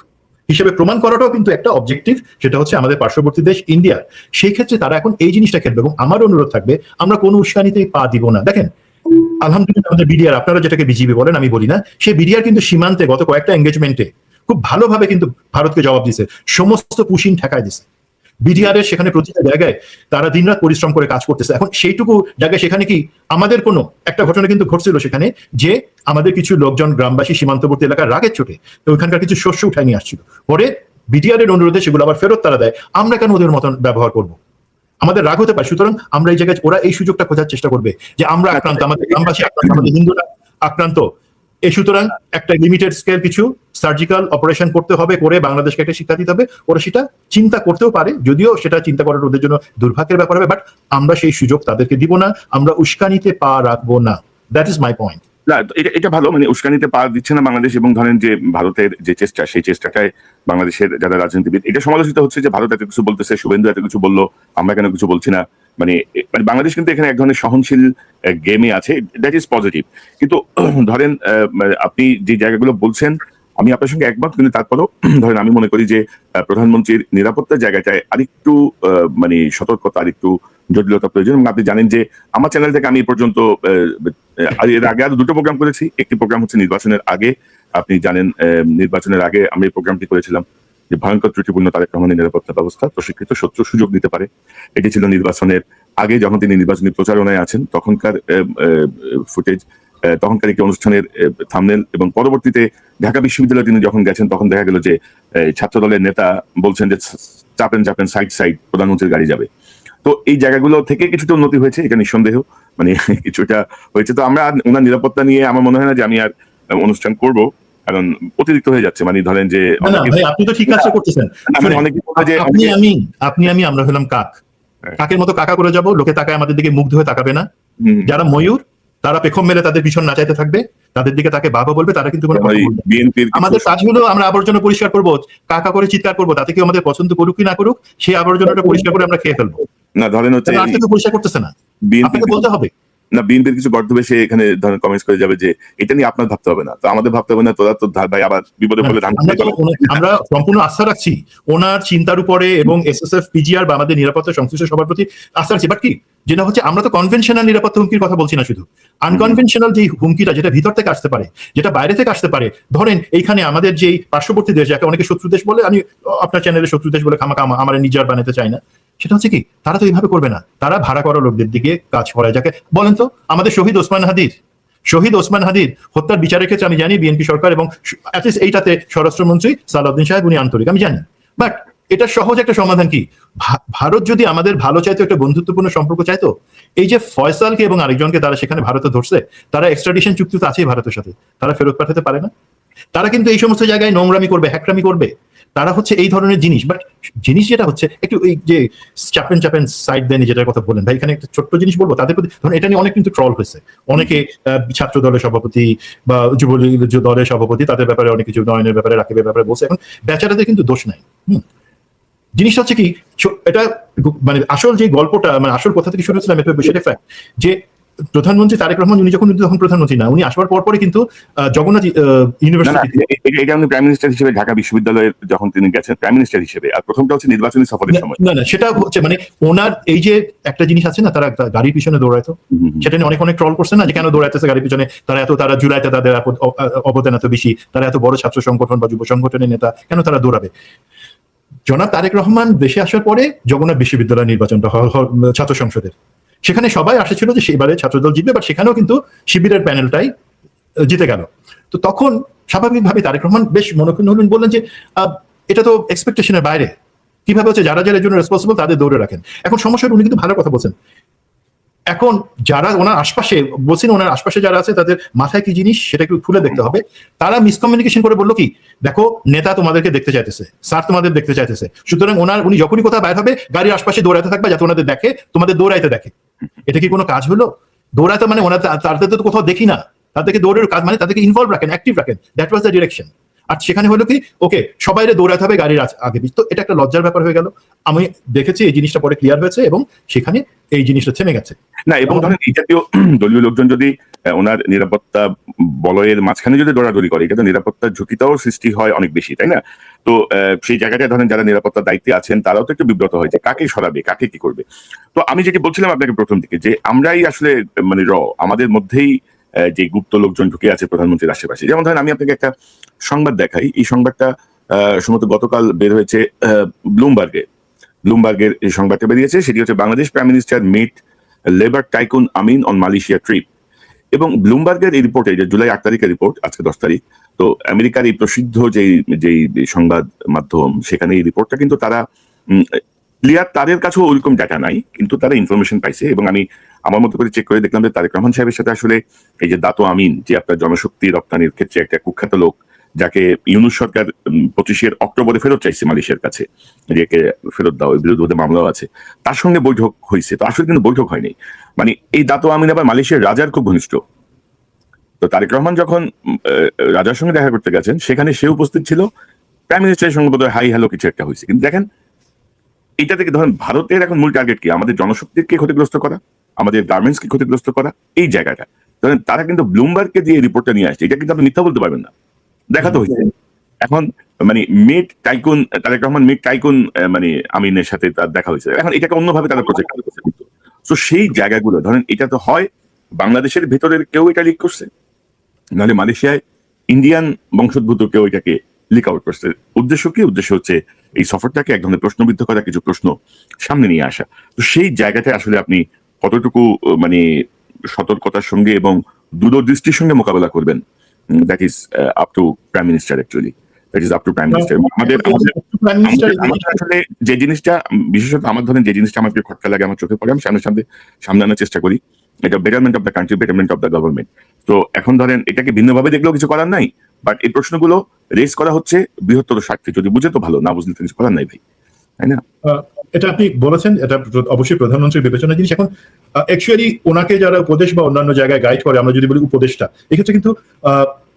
হিসেবে প্রমাণ করাটাও কিন্তু একটা অবজেক্টিভ, সেটা হচ্ছে আমাদের পার্শ্ববর্তী দেশ ইন্ডিয়া। সেই ক্ষেত্রে তারা এখন এই জিনিসটা খেলবে, এবং আমার অনুরোধ থাকবে আমরা কোনো উস্কানিতে পা দিব না। দেখেন আলহামদুলিল্লাহ আমাদের বিডিআর, আপনারা যেটাকে বিজিবি বলেন আমি বলি না, সেই বিডিআর কিন্তু সীমান্তে গত কয়েকটা এঙ্গেজমেন্টে খুব ভালোভাবে কিন্তু ভারতকে জবাব দিছে, সমস্ত পুশিং ঠেকায় দিছে। বিডিআর এর সেখানে প্রতিটা জায়গায় তারা দিনরাত পরিশ্রম করে কাজ করতেছে। এখন সেইটুকু জায়গায় সেখানে কি আমাদের কোনো একটা ঘটনা কিন্তু ঘটছিল সেখানে, যে আমাদের কিছু লোকজন গ্রামবাসী সীমান্তবর্তী এলাকার রাগের চোটে তো ওইখানকার কিছু শস্য উঠায় নিয়ে আসছিল, পরে বিডিআর এর অনুরোধে সেগুলো আবার ফেরত তারা দেয়। আমরা কেন ওদের মতন ব্যবহার করব? আমাদের রাগ হতে পারে। সুতরাং আমরা এই জায়গায়, ওরা এই সুযোগটা খোঁজার চেষ্টা করবে যে আমরা আক্রান্ত, আমাদের গ্রামবাসী আক্রান্ত, আমাদের হিন্দুরা আক্রান্ত। এই সুতরাং একটা লিমিটেড স্কেল কিছু সার্জিক্যাল অপারেশন করতে হবে, করে বাংলাদেশকে একটা শিক্ষা দিতে হবে। ওরা সেটা চিন্তা করতেও পারে, যদিও সেটা চিন্তা করার ওদের জন্য দুর্ভাগ্যের ব্যাপার হবে, বাট আমরা সেই সুযোগ তাদেরকে দিব না, আমরা উস্কানিতে পা রাখবো না। That is my point. না, এটা ভালো, মানে উস্কানিতে পা দিচ্ছে না বাংলাদেশ, এবং ধরেন যে ভারতের যে চেষ্টা, সেই চেষ্টাটায় বাংলাদেশের যারা রাজনীতিবিদ, এটা সমালোচিত হচ্ছে যে ভারত এত কিছু বলতেছে, শুভেন্দু এত কিছু বললো, আমরা কেন কিছু বলছি না। মানে বাংলাদেশ কিন্তু এখানে এক ধরনের সহনশীল গেমে আছে, দ্যাট ইজ পজিটিভ। কিন্তু ধরেন আপনি যে জায়গাগুলো বলছেন আমি আপনার সঙ্গে একমত, কিন্তু তারপরেও ধরেন আমি মনে করি যে প্রধানমন্ত্রীর নিরাপত্তার জায়গাটায় আরেকটু মানে সতর্কতা, আরেকটু জটিলতা প্রয়োজন। এবং আপনি জানেন যে আমার চ্যানেল থেকে আমি এ পর্যন্ত এর আগে আরো দুটো প্রোগ্রাম করেছি। একটি প্রোগ্রাম হচ্ছে নির্বাচনের আগে, আপনি জানেন নির্বাচনের আগে আমি এই প্রোগ্রামটি করেছিলাম যে ভয়ঙ্কর ত্রুটিপূর্ণ তারেক রহমানের নিরাপত্তা ব্যবস্থা, প্রশিক্ষিত শত্রু সুযোগ দিতে পারে। এটি ছিল নির্বাচনের আগে, যখন তিনি নির্বাচনী প্রচারণায় আছেন তখনকার ফুটেজ, তখনকার একটি অনুষ্ঠানের থাম্বনেল। এবং পরবর্তীতে ঢাকা বিশ্ববিদ্যালয়ে তিনি যখন গেছেন তখন দেখা গেল যে ছাত্র দলের নেতা বলছেন যে চাপেন চাপেন সাইড সাইড, প্রধানমন্ত্রীর গাড়ি যাবে। তো এই জায়গাগুলো থেকে কিছুটা উন্নতি হয়েছে, এটা নিঃসন্দেহ, মানে কিছুটা হয়েছে। তো আমরা ওনার নিরাপত্তা নিয়ে আমার মনে হয় না যে আমি আর অনুষ্ঠান করব, কারণ অতিরিক্ত হয়ে যাচ্ছে। মানে ধরেন যে আপনি তো ঠিক কাজটা করতেছেন। আপনি আমি আমরা হলাম কাক, কাকের মতো কাকা করে যাব, লোকে তাকায় আমাদের দিকে মুগ্ধ হয়ে তাকাবে না। যারা ময়ূর তারা পেখম মেলে তাদের পিছন নাচাইতে থাকবে, তাদের দিকে তাকে বাবা বলবে, তারা কিন্তু কোনো কথা বলবে না। আমাদের কাজ হলো আমরা আবর্জনা পরিষ্কার করবো, কাকা করে চিৎকার করবো, তাতে কেউ আমাদের পছন্দ করুক কি না করুক, সেই আবর্জনাটা পরিষ্কার করে আমরা খেয়ে ফেলবো। না ধরেন হচ্ছে পরিষ্কার করতেছে না, আপনাকে বলতে হবে না, বিএনপির কিছু গর্ধবে সে এখানে ধরেন কমেন্টস করে যাবে যে এটা নিয়ে আপনার ভাবতে হবে না, তো আমাদের ভাবতে হবে না, তোরা তো ভাই আবার বিপদে পড়লে আমরা সম্পূর্ণ আস্থা রাখছি ওনার চিন্তার উপরে, এবং এসএসএফ পিজিআর বা আমাদের নিরাপত্তা সংশ্লিষ্ট সবার প্রতি আস্থা রাখছি। বাট কি যেটা হচ্ছে, আমরা তো কনভেনশনাল নিরাপত্তা হুমকির কথা বলছি না, শুধু আনকনভেনশনাল যে হুমকিটা, যেটা ভিতর থেকে আসতে পারে, যেটা বাইরে থেকে আসতে পারে। ধরেন এইখানে আমাদের যে পার্শ্ববর্তী দেশ, যাকে অনেকে শত্রু দেশ বলে, আমি আপনার চ্যানেলে শত্রু দেশ বলে খামাখা আমার নিজের বানাতে চাই না, সেটা হচ্ছে কি তারা তো এইভাবে করবে না, তারা ভাড়া করা লোকদের দিকে কাজ করায়। যাকে বলেন তো, আমাদের শহীদ ওসমান হাদির হত্যার বিচারের ক্ষেত্রে আমি জানি বিএনপি সরকার এবং এইটাতে স্বরাষ্ট্রমন্ত্রী সালাউদ্দিন সাহেব উনি আন্তরিক, আমি জানি। বাট এটা সহজ একটা সমাধান কি, ভারত যদি আমাদের ভালো চাইতো, একটা বন্ধুত্বপূর্ণ সম্পর্ক চাইতো, এই যে ফয়সালকে এবং আরেকজনকে তারা সেখানে ভারতে ধরছে, তারা এক্সট্রাডিশন চুক্তি তো আছেই ভারতের সাথে, তারা ফেরত পাঠাতে পারে না। তারা কিন্তু এই সমস্ত জায়গায় নোংরামি করবে, হ্যাকরামি করবে, তারা হচ্ছে এই ধরনের জিনিস। বাট জিনিস যেটা হচ্ছে একটু এই যে চাপেন সাইড দেন, যেটার কথা বলেন ভাই, এখানে একটা ছোট্ট জিনিস বলবো, তাদের প্রতি ধরুন এটা নিয়ে অনেক কিন্তু ট্রল হয়েছে, অনেকে ছাত্র দলের সভাপতি বা যুবলীগ দলের সভাপতি তাদের ব্যাপারে অনেক কিছু, নয়নের ব্যাপারে, রাকিবের ব্যাপারে বলছে। এখন বেচারাদের কিন্তু দোষ নাই। জিনিসটা হচ্ছে কি, এটা মানে আসল যে গল্পটা, মানে আসল কথা থেকে শুরু হচ্ছিলাম, সেটা ফ্যাক্ট যে প্রধানমন্ত্রী তারেক রহমান উনি যখন প্রধানমন্ত্রী না, উনি আসবার পরে কিন্তু জগন্নাথ ইউনিভার্সিটি, এটা উনি প্রাইম মিনিস্টার হিসেবে ঢাকা বিশ্ববিদ্যালয়ে যখন তিনি গেছেন প্রাইম মিনিস্টার হিসেবে, আর প্রথমটা হচ্ছে নির্বাচনী সফরের সময়। না সেটা হচ্ছে মানে ওনার এই যে একটা জিনিস আছে না, তারা গাড়ির পিছনে দৌড়াইতো, সেটা নিয়ে অনেক ট্রল করছে না, যে কেন দৌড়াইতেছে গাড়ির পিছনে, তারা জুলাইতে তাদের অবদান এত বেশি, তারা এত বড় ছাত্র সংগঠন বা যুব সংগঠনের নেতা, কেন তারা দৌড়াবে। জনাব তারেক রহমান দেশে আসার পরে জগন্নাথ বিশ্ববিদ্যালয় নির্বাচনটা ছাত্র সংসদের, সেখানে সবাই আসেছিল যে সেবারে ছাত্রদল জিতবে, বাট সেখানেও কিন্তু শিবিরের প্যানেলটাই জিতে গেল। তো তখন স্বাভাবিকভাবে তারেক রহমান বেশ মনোক্ষুণ্ণ হলেন, বললেন যে এটা তো এক্সপেকটেশনের বাইরে, কিভাবে হচ্ছে যারা যারা জন্য রেসপন্সিবল তাদের দৌড়ে রাখেন। এখন সমস্যাটা, উনি কিন্তু ভালো কথা বলছেন, এখন যারা ওনার আশপাশে বলছেন, ওনার আশপাশে যারা আছে তাদের মাথায় কি জিনিস সেটা একটু খুলে দেখতে হবে। তারা মিসকমিউনিকেশন করে বললো কি, দেখো নেতা তোমাদেরকে দেখতে চাইতেছে, স্যার তোমাদের দেখতে চাইতেছে, সুতরাং উনি যখনই কোথাও বাইর হবে গাড়ির আশপাশে দৌড়াইতে থাকবে যাতে ওনাদের দেখে, তোমাদের দৌড়াইতে দেখে। এটা কি কোনো কাজ হলো? দৌড়াইতে মানে ওনার তাদের তো কোথাও দেখি না, তাদেরকে দৌড়ের কাজ মানে তাদেরকে ইনভলভ রাখেন, অ্যাক্টিভ রাখেন, দ্যাট ওয়াজ দ্য ডিরেকশন। আর সেখানে হলো কি ওকে সবাইরে দৌড়াতে হবে গাড়ির আগে, তো এটা একটা লজ্জার ব্যাপার হয়ে গেল। আমি দেখেছি এই জিনিসটা পরে ক্লিয়ার হয়েছে এবং সেখানে এই জিনিসটা থেমে গেছে। না, এবং ধরেন এই জাতীয় দলীয় লোকজন যদি ওনার নিরাপত্তা বলয়ের মাঝখানে যদি দৌড়াদৌড়ি করে, এটা তো নিরাপত্তার ঝুঁকিটাও সৃষ্টি হয় অনেক বেশি, তাই না? তো সেই জায়গাটায় ধরেন যারা নিরাপত্তার দায়িত্বে আছেন তারাও তো একটু বিব্রত হয় যে কাকে সরাবে, কাকে কি করবে। তো আমি যেটি বলছিলাম আপনাকে প্রথম দিকে যে আমরাই আসলে মানে আমাদের মধ্যেই যে গুপ্ত লোকজন ঢুকে আছে প্রধানমন্ত্রীর আশেপাশে। যেমন ধরেন আমি আপনাকে একটা সংবাদ দেখাই, এই সংবাদটা সম্ভবত গতকাল বের হয়েছে ব্লুমবার্গের এই সংবাদটা বেরিয়েছে, সেটি হচ্ছে Bangladesh prime minister meet labour tycoon Amin on Malaysia trip. এবং ব্লুমবার্গের এই রিপোর্টে, যে জুলাই 8 তারিখের রিপোর্ট, আজকে 10 তারিখ, তো আমেরিকার এই প্রসিদ্ধ যেই সংবাদ মাধ্যম, সেখানে এই রিপোর্টটা কিন্তু তারা ক্লিয়ার, তাদের কাছেও ওইরকম ডাটা নাই, কিন্তু তারা ইনফরমেশন পাইছে। এবং আমি আমার মতো করে চেক করে দেখলাম যে তারেক রহমান সাহেবের সাথে আসলে এই যে দাতো আমিন, যে আপনার জনশক্তি রপ্তানির ক্ষেত্রে একটা কুখ্যাত লোক, যাকে ইউনূস সরকার 25 অক্টোবরে ফেরত চাইছে মালয়েশিয়ার কাছে, যে ফেরত দাও, বিরুদ্ধে মামলাও আছে, তার সঙ্গে বৈঠক হয়েছে। তো আসলে কিন্তু বৈঠক হয়নি, মানে এই দাতো আমিন আবার মালয়েশিয়ার রাজার খুব ঘনিষ্ঠ। তো তারেক রহমান যখন রাজার সঙ্গে দেখা করতে গেছেন, সেখানে সে উপস্থিত ছিল, প্রাইম মিনিস্টারের সঙ্গে বোধহয় হাই হ্যালো কিছু একটা হয়েছে। কিন্তু দেখেন এটা থেকে ধরেন ভারতের এখন মূল টার্গেট কি? আমাদের জনশক্তিকে ক্ষতিগ্রস্ত করা, আমাদের গার্মেন্টসকে ক্ষতিগ্রস্ত করা, এই জায়গাটা। ধরেন তারা কিন্তু ব্লুমবার্গকে দিয়ে রিপোর্টটা নিয়ে আসছে, এটা কিন্তু আপনি মিথ্যা বলতে পারবেন না, দেখাতে হয়েছে। এখন মানে তারেক রহমান মিট টাইকুন মানে আমিনের সাথে তার দেখা হয়েছে, এখন এটাকে অন্যভাবে তারা প্রজেক্ট করছে। তো সেই জায়গাগুলো ধরেন এটা তো হয় বাংলাদেশের ভেতরের কেউ এটা লিক করছে, নাহলে মালয়েশিয়ায় ইন্ডিয়ান বংশোদ্ভূত কেউ এটাকে লিক আউট করছে। উদ্দেশ্য কি? উদ্দেশ্য হচ্ছে এই সফরটাকে এক ধরনের প্রশ্নবিদ্ধ করা, কিছু প্রশ্ন সামনে নিয়ে আসা। তো সেই জায়গাটায় আসলে আপনি কতটুকু মানে সতর্কতার সঙ্গে এবং দূরদৃষ্টির সঙ্গে মোকাবেলা করবেন, that is up to prime minister actually, that is up to prime minister. আমাদের আসলে যে জিনিসটা, বিশেষত আমার ধরেন যে জিনিসটা আমাকে খটকা লাগে, আমার চোখে পড়ে, আমি সামনে আনার চেষ্টা করি, এটা betterment of the country, betterment of the government. তো এখন ধরেন এটাকে ভিন্নভাবে দেখলেও কিছু করার নাই, বাট এই প্রশ্নগুলো রেজ করা হচ্ছে বৃহত্তর স্বার্থে। যদি বুঝে তো ভালো, না বুঝলে তো কিছু করার নাই ভাই, তাই না? এটা আপনি বলেছেন, এটা অবশ্যই প্রধানমন্ত্রীর বিবেচনা জিনিস। এখন অ্যাকচুয়ালি ওনাকে যারা উপদেশ বা অন্যান্য জায়গায় গাইড করে, আমরা যদি বলি উপদেশটা, এক্ষেত্রে কিন্তু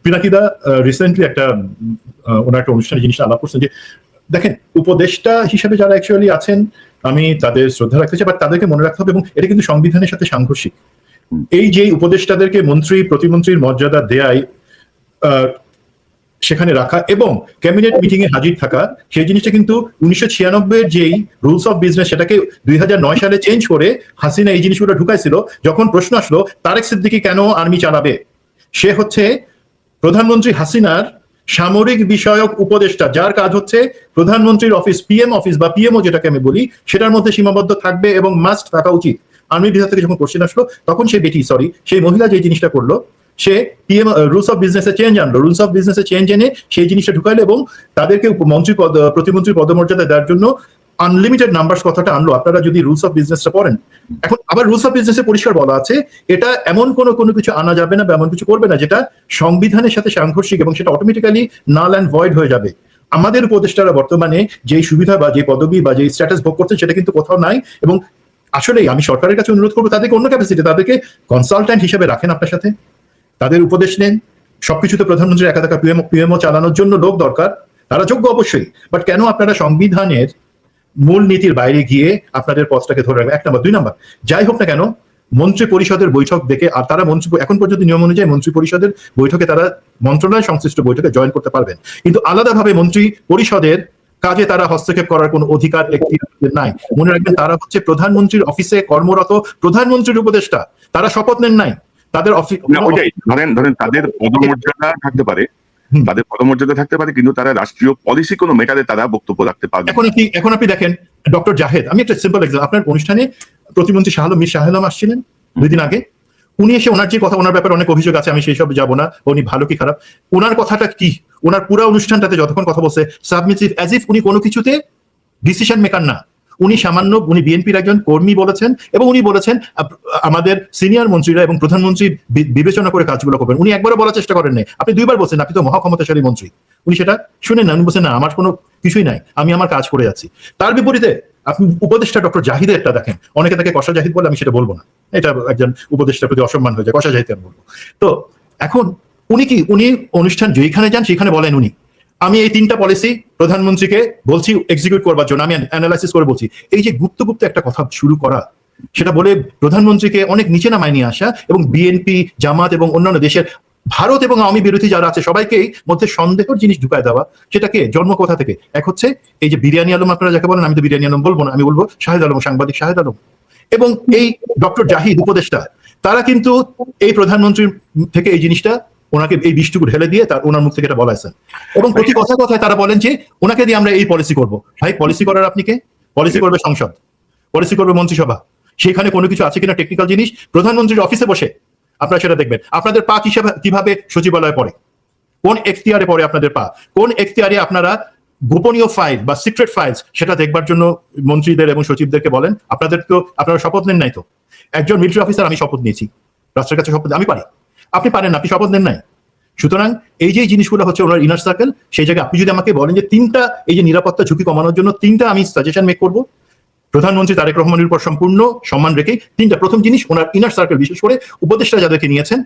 পিনাকিদা রিসেন্টলি একটা ওনার একটা অনুষ্ঠানে জিনিসটা আলাপ করছেন যে দেখেন উপদেষ্টা হিসেবে যারা অ্যাকচুয়ালি আছেন, আমি তাদের শ্রদ্ধা রাখতে চাই, বাট তাদেরকে মনে রাখতে হবে, এবং এটা কিন্তু সংবিধানের সাথে সাংঘর্ষিক। এই যে উপদেষ্টাদেরকে মন্ত্রী প্রতিমন্ত্রীর মর্যাদা দেয়াই, সেখানে রাখা এবং ক্যাবিনেট মিটিং এ হাজির থাকা, সেই জিনিসটা কিন্তু 1996 যেই রুলস অফ বিজনেস, সেটাকে 2009 সালে চেঞ্জ করে হাসিনা এই জিনিসগুলো ঢুকাইছিল। যখন প্রশ্ন আসলো তারেক সিদ্দিকী কেন আর্মি চালাবে, সে হচ্ছে প্রধানমন্ত্রী হাসিনার সামরিক বিষয়ক উপদেষ্টা, যার কাজ হচ্ছে প্রধানমন্ত্রীর অফিস, পিএম অফিস বা পিএমও যেটাকে আমি বলি, সেটার মধ্যে সীমাবদ্ধ থাকবে এবং মাস্ট থাকা উচিত। আর্মি বিভাগ থেকে যখন কোশ্চেন আসলো, তখন সেই মহিলা যে জিনিসটা করলো, সে পিএম রুলস অফ বিজনেসে চেঞ্জ আনলো, রুলস অফ বিজনেসে চেঞ্জ এনে সেই জিনিসটা ঢুকাইলো এবং তাদেরকে প্রতিমন্ত্রী পদমর্যাদা দেওয়ার জন্য আনলিমিটেড নাম্বারস কথাটা আনলো। আপনারা যদি রুলস অফ বিজনেসটা পড়েন, এখন আবার রুলস অফ বিজনেসে পরিষ্কার বলা আছে এটা এমন কোনো কিছু আনা যাবে না বা এমন কিছু করবে না যেটা সংবিধানের সাথে সাংঘর্ষিক, এবং সেটা অটোমেটিক্যালি নাল অ্যান্ড ভয়েড হয়ে যাবে। আমাদের উপদেষ্টারা বর্তমানে যেই সুবিধা বা যে পদবি বা যে স্ট্যাটাস ভোগ করছে, সেটা কিন্তু কোথাও নাই। এবং আসলে আমি সরকারের কাছে অনুরোধ করবো, তাদেরকে অন্য ক্যাপাসিটি, তাদেরকে কনসালট্যান্ট হিসেবে রাখেন আপনার সাথে, তাদের উপদেশ নেন। সবকিছুতে প্রধানমন্ত্রীর একা থাকা পিএমও চালানোর জন্য লোক দরকার, তারা যোগ্য অবশ্যই, বাট কেন আপনারা সংবিধানের মূল নীতির বাইরে গিয়ে আপনাদের পথটাকে ধরে রাখবেন? 1 নম্বর। 2 নম্বর, যাই হোক না কেন মন্ত্রী পরিষদের বৈঠক দেখে, আর তারা এখন পর্যন্ত নিয়ম অনুযায়ী মন্ত্রী পরিষদের বৈঠকে তারা মন্ত্রণালয় সংশ্লিষ্ট বৈঠকে জয়েন করতে পারবেন, কিন্তু আলাদাভাবে মন্ত্রী পরিষদের কাজে তারা হস্তক্ষেপ করার কোনো অধিকার নাই। মনে রাখবেন, তারা হচ্ছে প্রধানমন্ত্রীর অফিসে কর্মরত প্রধানমন্ত্রীর উপদেষ্টা, তারা শপথ নেন নাই। তাদের ধরেন তাদের পদমর্যাদা থাকতে পারে, কিন্তু তারা রাষ্ট্রীয় পলিসি কোনো মেটারে তারা বক্তব্য রাখতে পারবে। এখন আপনি দেখেন ডক্টর জাহেদ, আমি একটা সিম্পল এক্সাম্পল, আপনার অনুষ্ঠানে প্রতিমন্ত্রী মীর শাহ আলম আসছিলেন 2 দিন আগে। উনি এসে ওনার যে কথা, ওনার ব্যাপারে অনেক অভিযোগ আছে, আমি সেই সব যাবো না, উনি ভালো কি খারাপ, ওনার কথাটা কি, ওনার পুরো অনুষ্ঠানটাতে যতক্ষণ কথা বলছে সাবমিসিভ, অ্যাজ ইফ উনি কোনো কিছুতে ডিসিশন মেকার না। উনি বিএনপির একজন কর্মী বলেছেন, এবং উনি বলেছেন আমাদের সিনিয়র মন্ত্রীরা এবং প্রধানমন্ত্রী বিবেচনা করে কাজগুলো করবেন। উনি একবারও বলার চেষ্টা করেন নাই। আপনি 2বার বলছেন আপনি তো মহাক্ষমতাশালী মন্ত্রী, উনি সেটা শুনেন না, উনি বলছেন না আমার কোনো কিছুই নাই, আমি আমার কাজ করে যাচ্ছি। তার বিপরীতে আপনি উপদেষ্টা ডক্টর জাহিদেরটা দেখেন, অনেকে তাকে কষা জাহিদ বলে, আমি সেটা বলবো না, এটা একজন উপদেষ্টার প্রতি অসম্মান হয়ে যায়, কষা জাহিদ আমি বলবো। তো এখন উনি অনুষ্ঠান যেখানে যান সেখানে বলেন উনি আমি এই 3টা পলিসি প্রধানমন্ত্রীকে বলছি এক্সিকিউট করবার জন্য, আমি অ্যানালাইসিস করে বলছি। এই যে গুপ্ত গুপ্ত একটা কথা শুরু করা, সেটা বলে প্রধানমন্ত্রীকে অনেক নিচে নামায় নিয়ে আসা, এবং বিএনপি, জামাত এবং অন্যান্য দেশের ভারত এবং আওয়ামী বিরোধী যারা আছে সবাইকেই মধ্যে সন্দেহের জিনিস ঢুকায় দেওয়া, সেটাকে জন্ম কোথা থেকে? এক হচ্ছে এই যে বিরিয়ানি আলম, আপনারা যাকে বলেন, আমি তো বিরিয়ানি আলম বলবো না, আমি বলবো শাহেদ আলম, সাংবাদিক শাহেদ আলম, এবং এই ডক্টর জাহিদ উপদেষ্টা, তারা কিন্তু এই প্রধানমন্ত্রীর থেকে এই জিনিসটা ওনাকে এই বিষটুকু ঢেলে দিয়ে তার ওনার মুখ থেকে এটা বলাইছেন, এবং প্রতি কথায় কথায় তারা বলেন যে ওনাকে দিয়ে আমরা এই পলিসি করব। ভাই, পলিসি করার আপনি কে? পলিসি করবে সংসদ, পলিসি করবে মন্ত্রিসভা। সেখানে কোনো কিছু আছে কিনা টেকনিক্যাল জিনিস প্রধানমন্ত্রীর অফিসে বসে আপনারা সেটা দেখবেন। আপনাদের পা কিভাবে সচিবালয়ে পড়ে, কোন এখতিয়ারে পড়ে আপনাদের পা, কোন এখতিয়ারে আপনারা গোপনীয় ফাইল বা সিক্রেট ফাইলস, সেটা দেখবার জন্য মন্ত্রীদের এবং সচিবদেরকে বলেন। আপনাদের তো, আপনারা শপথ নেন নাই তো। একজন মিলিটারি অফিসার, আমি শপথ নিয়েছি, রাষ্ট্রের কাছে শপথ আমি পারি, আপনি পারেন না, আপনি শপথ নেন নাই। সুতরাং এই যে জিনিসগুলো হচ্ছে ওনার ইনার সার্কেল, সেই জায়গায় আপনি যদি আমাকে বলেন যে 3টা এই যে নিরাপত্তা ঝুঁকি কমানোর জন্য 3টা আমি সাজেশন মেক করবো, প্রধানমন্ত্রী তারেক রহমানের উপর সম্পূর্ণ সম্মান রেখে 3টা, প্রথম জিনিস ওনার ইনার সার্কেল, বিশেষ করে উপদেষ্টা যাদেরকে নিয়েছেন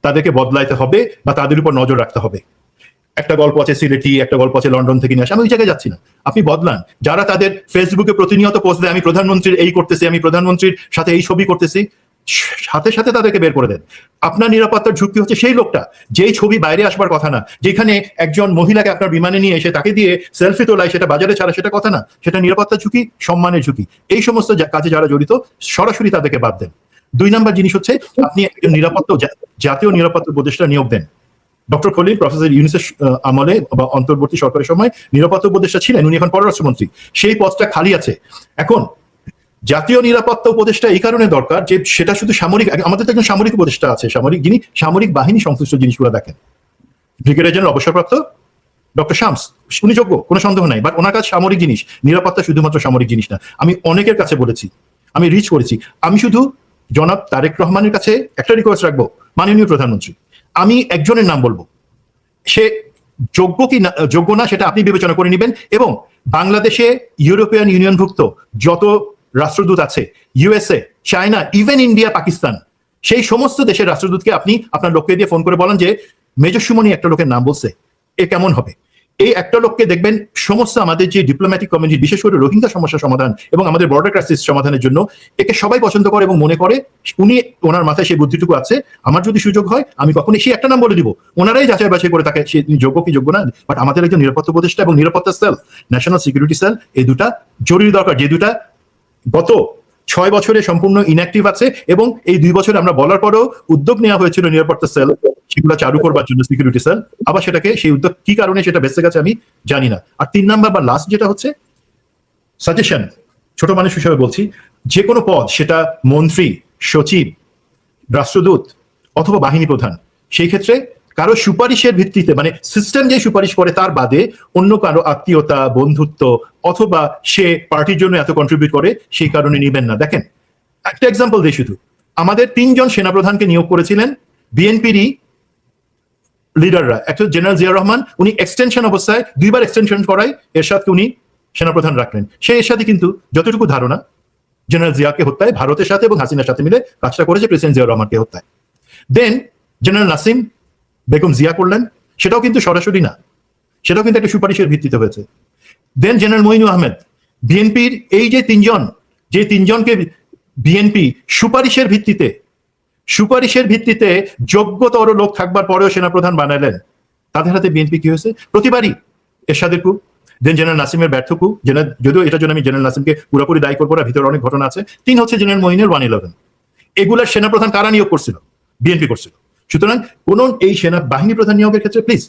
তাদেরকে বদলাইতে হবে বা তাদের উপর নজর রাখতে হবে। একটা গল্প আছে সিলেটি, একটা গল্প আছে লন্ডন থেকে নিয়ে আসে, আমি ওই জায়গায় যাচ্ছি না, আপনি বদলান। যারা তাদের ফেসবুকে প্রতিনিয়ত পোস্ট দেয়, আমি প্রধানমন্ত্রীর এই করতেছি, আমি প্রধানমন্ত্রীর সাথে এই ছবি করতেছি, সাথে সাথে তাদেরকে বের করে দেন। আপনার নিরাপত্তার ঝুঁকি হচ্ছে সেই লোকটা যেই ছবি বাইরে আসবার কথা না, যেখানে একজন মহিলাকে আপনার বিমানে নিয়ে এসে তাকে দিয়ে সেলফি তোলায়, সেটা বাজারে ছাড়া, সেটা কথা না, সেটা নিরাপত্তার ঝুঁকি, সম্মানের ঝুঁকি। এই সমস্ত কাজে যারা জড়িত সরাসরি তাদেরকে বাদ দেন। 2 নম্বর জিনিস হচ্ছে আপনি একজন জাতীয় নিরাপত্তা উপদেষ্টা নিয়োগ দেন। ডক্টর খলিল প্রফেসর ইউনূসের আমলে বা অন্তর্বর্তী সরকারের সময় নিরাপত্তা উপদেষ্টা ছিলেন, উনি এখন পররাষ্ট্রমন্ত্রী, সেই পদটা খালি আছে। এখন জাতীয় নিরাপত্তা উপদেষ্টা এই কারণে দরকার যে সেটা শুধু সামরিক, আমাদের তো একজন সামরিক উপদেষ্টা আছে, সামরিক, যিনি সামরিক বাহিনী সংশ্লিষ্ট জিনিসগুলো দেখেন, ব্রিগেডিয়ার জেনারেল অবসরপ্রাপ্ত ডক্টর শামস, উনি যোগ্য, কোনো সন্দেহ নাই, বাট ওনার কাছে সামরিক জিনিস, নিরাপত্তা শুধুমাত্র সামরিক জিনিস না। আমি অনেকের কাছে বলেছি, আমি রিচ করেছি, আমি শুধু জনাব তারেক রহমানের কাছে একটা রিকোয়েস্ট রাখবো, মাননীয় প্রধানমন্ত্রী, আমি একজনের নাম বলবো, সে যোগ্য কি না যোগ্য না সেটা আপনি বিবেচনা করে নেবেন, এবং বাংলাদেশে ইউরোপিয়ান ইউনিয়নভুক্ত যত রাষ্ট্রদূত আছে, USA, China, even India, Pakistan, সেই সমস্ত দেশের রাষ্ট্রদূতকে আপনি আপনার লোককে দিয়ে ফোন করে বলেন যে মেজর সুমনি একটা লোকের নাম বলছে, এ কেমন হবে? এই একটা লোককে দেখবেন সমস্ত আমাদের যে ডিপ্লোম্যাটিক কমিউনিটি, বিশেষ করে রোহিঙ্গা সমস্যা সমাধান এবং আমাদের বর্ডার ক্রাইসিস সমাধানের জন্য, একে সবাই পছন্দ করে এবং মনে করে উনি, ওনার মাথায় সেই বুদ্ধিটুকু আছে, আমার যদি সুযোগ হয় আমি কখনই সেই একটা নাম বলে দিব, ওনারাই যাচাই বাছাই করে তাকে সে যোগ্য কি যোগ্য না। বাট আমাদের একজন নিরাপত্তা উপদেষ্টা এবং নিরাপত্তা সেল, ন্যাশনাল সিকিউরিটি সেল, এই দুটা জরুরি দরকার, যে দুটা গত 6 বছরে সম্পূর্ণ ইনঅ্যাক্টিভ আছে, এবং এই 2 বছরে আমরা বলার পরেও উদ্যোগ নেওয়া হয়েছিল নিরাপত্তা সেল সেগুলো চালু করবার জন্য, সিকিউরিটি সেল, আবার সেটাকে সেই উদ্যোগ কি কারণে সেটা বেঁচে গেছে আমি জানি না। আর 3 নাম্বার বা লাস্ট যেটা হচ্ছে সাজেশন, ছোট মানুষ হিসেবে বলছি, যে কোনো পদ, সেটা মন্ত্রী, সচিব, রাষ্ট্রদূত অথবা বাহিনী প্রধান, সেই ক্ষেত্রে কারো সুপারিশের ভিত্তিতে, মানে সিস্টেম যে সুপারিশ করে তার বাদে অন্য কারো আত্মীয়তা, বন্ধুত্ব, অথবা সে পার্টির জন্য এত কন্ট্রিবিউট করে, সেই কারণে নিবেন না। দেখেন, একটা এক্সাম্পল দিই শুধু, আমাদের 3 জন সেনাপ্রধানকে নিয়োগ করেছিলেন বিএনপিরই লিডাররা। একটা জেনারেল জিয়া রহমান, উনি এক্সটেনশন অবস্থায় 2 বার এক্সটেনশন করায় এরশাদকে উনি সেনাপ্রধান রাখলেন। সেই এরশাদই কিন্তু যতটুকু ধারণা জেনারেল জিয়াকে হত্যায় ভারতের সাথে এবং হাসিনার সাথে মিলে কাজটা করেছে প্রেসিডেন্ট জিয়া রহমানকে হত্যায়। দেন জেনারেল নাসিম বেগম জিয়া করলেন, সেটাও কিন্তু সরাসরি না, সেটাও কিন্তু একটা সুপারিশের ভিত্তিতে হয়েছে। দেন জেনারেল মঈনুল আহমেদ, বিএনপির এই যে 3 জন, যে 3 জনকে বিএনপি সুপারিশের ভিত্তিতে যোগ্যতর লোক থাকবার পরেও সেনাপ্রধান বানালেন, তাদের হাতে বিএনপি কি হয়েছে? প্রতিবারই এরশাদের কু, দেন জেনারেল নাসিমের ব্যর্থ কু, যদিও এটার জন্য আমি জেনারেল নাসিমকে পুরোপুরি দায়ী করবো না, ভিতরে অনেক ঘটনা আছে। 3 হচ্ছে জেনারেল মঈনের 111, এগুলার সেনাপ্রধান কারা নিয়োগ করছিল? বিএনপি করছিল। সুতরাং কোন এই সেনা বাহিনী প্রধান নিয়োগের ক্ষেত্রে প্লিজ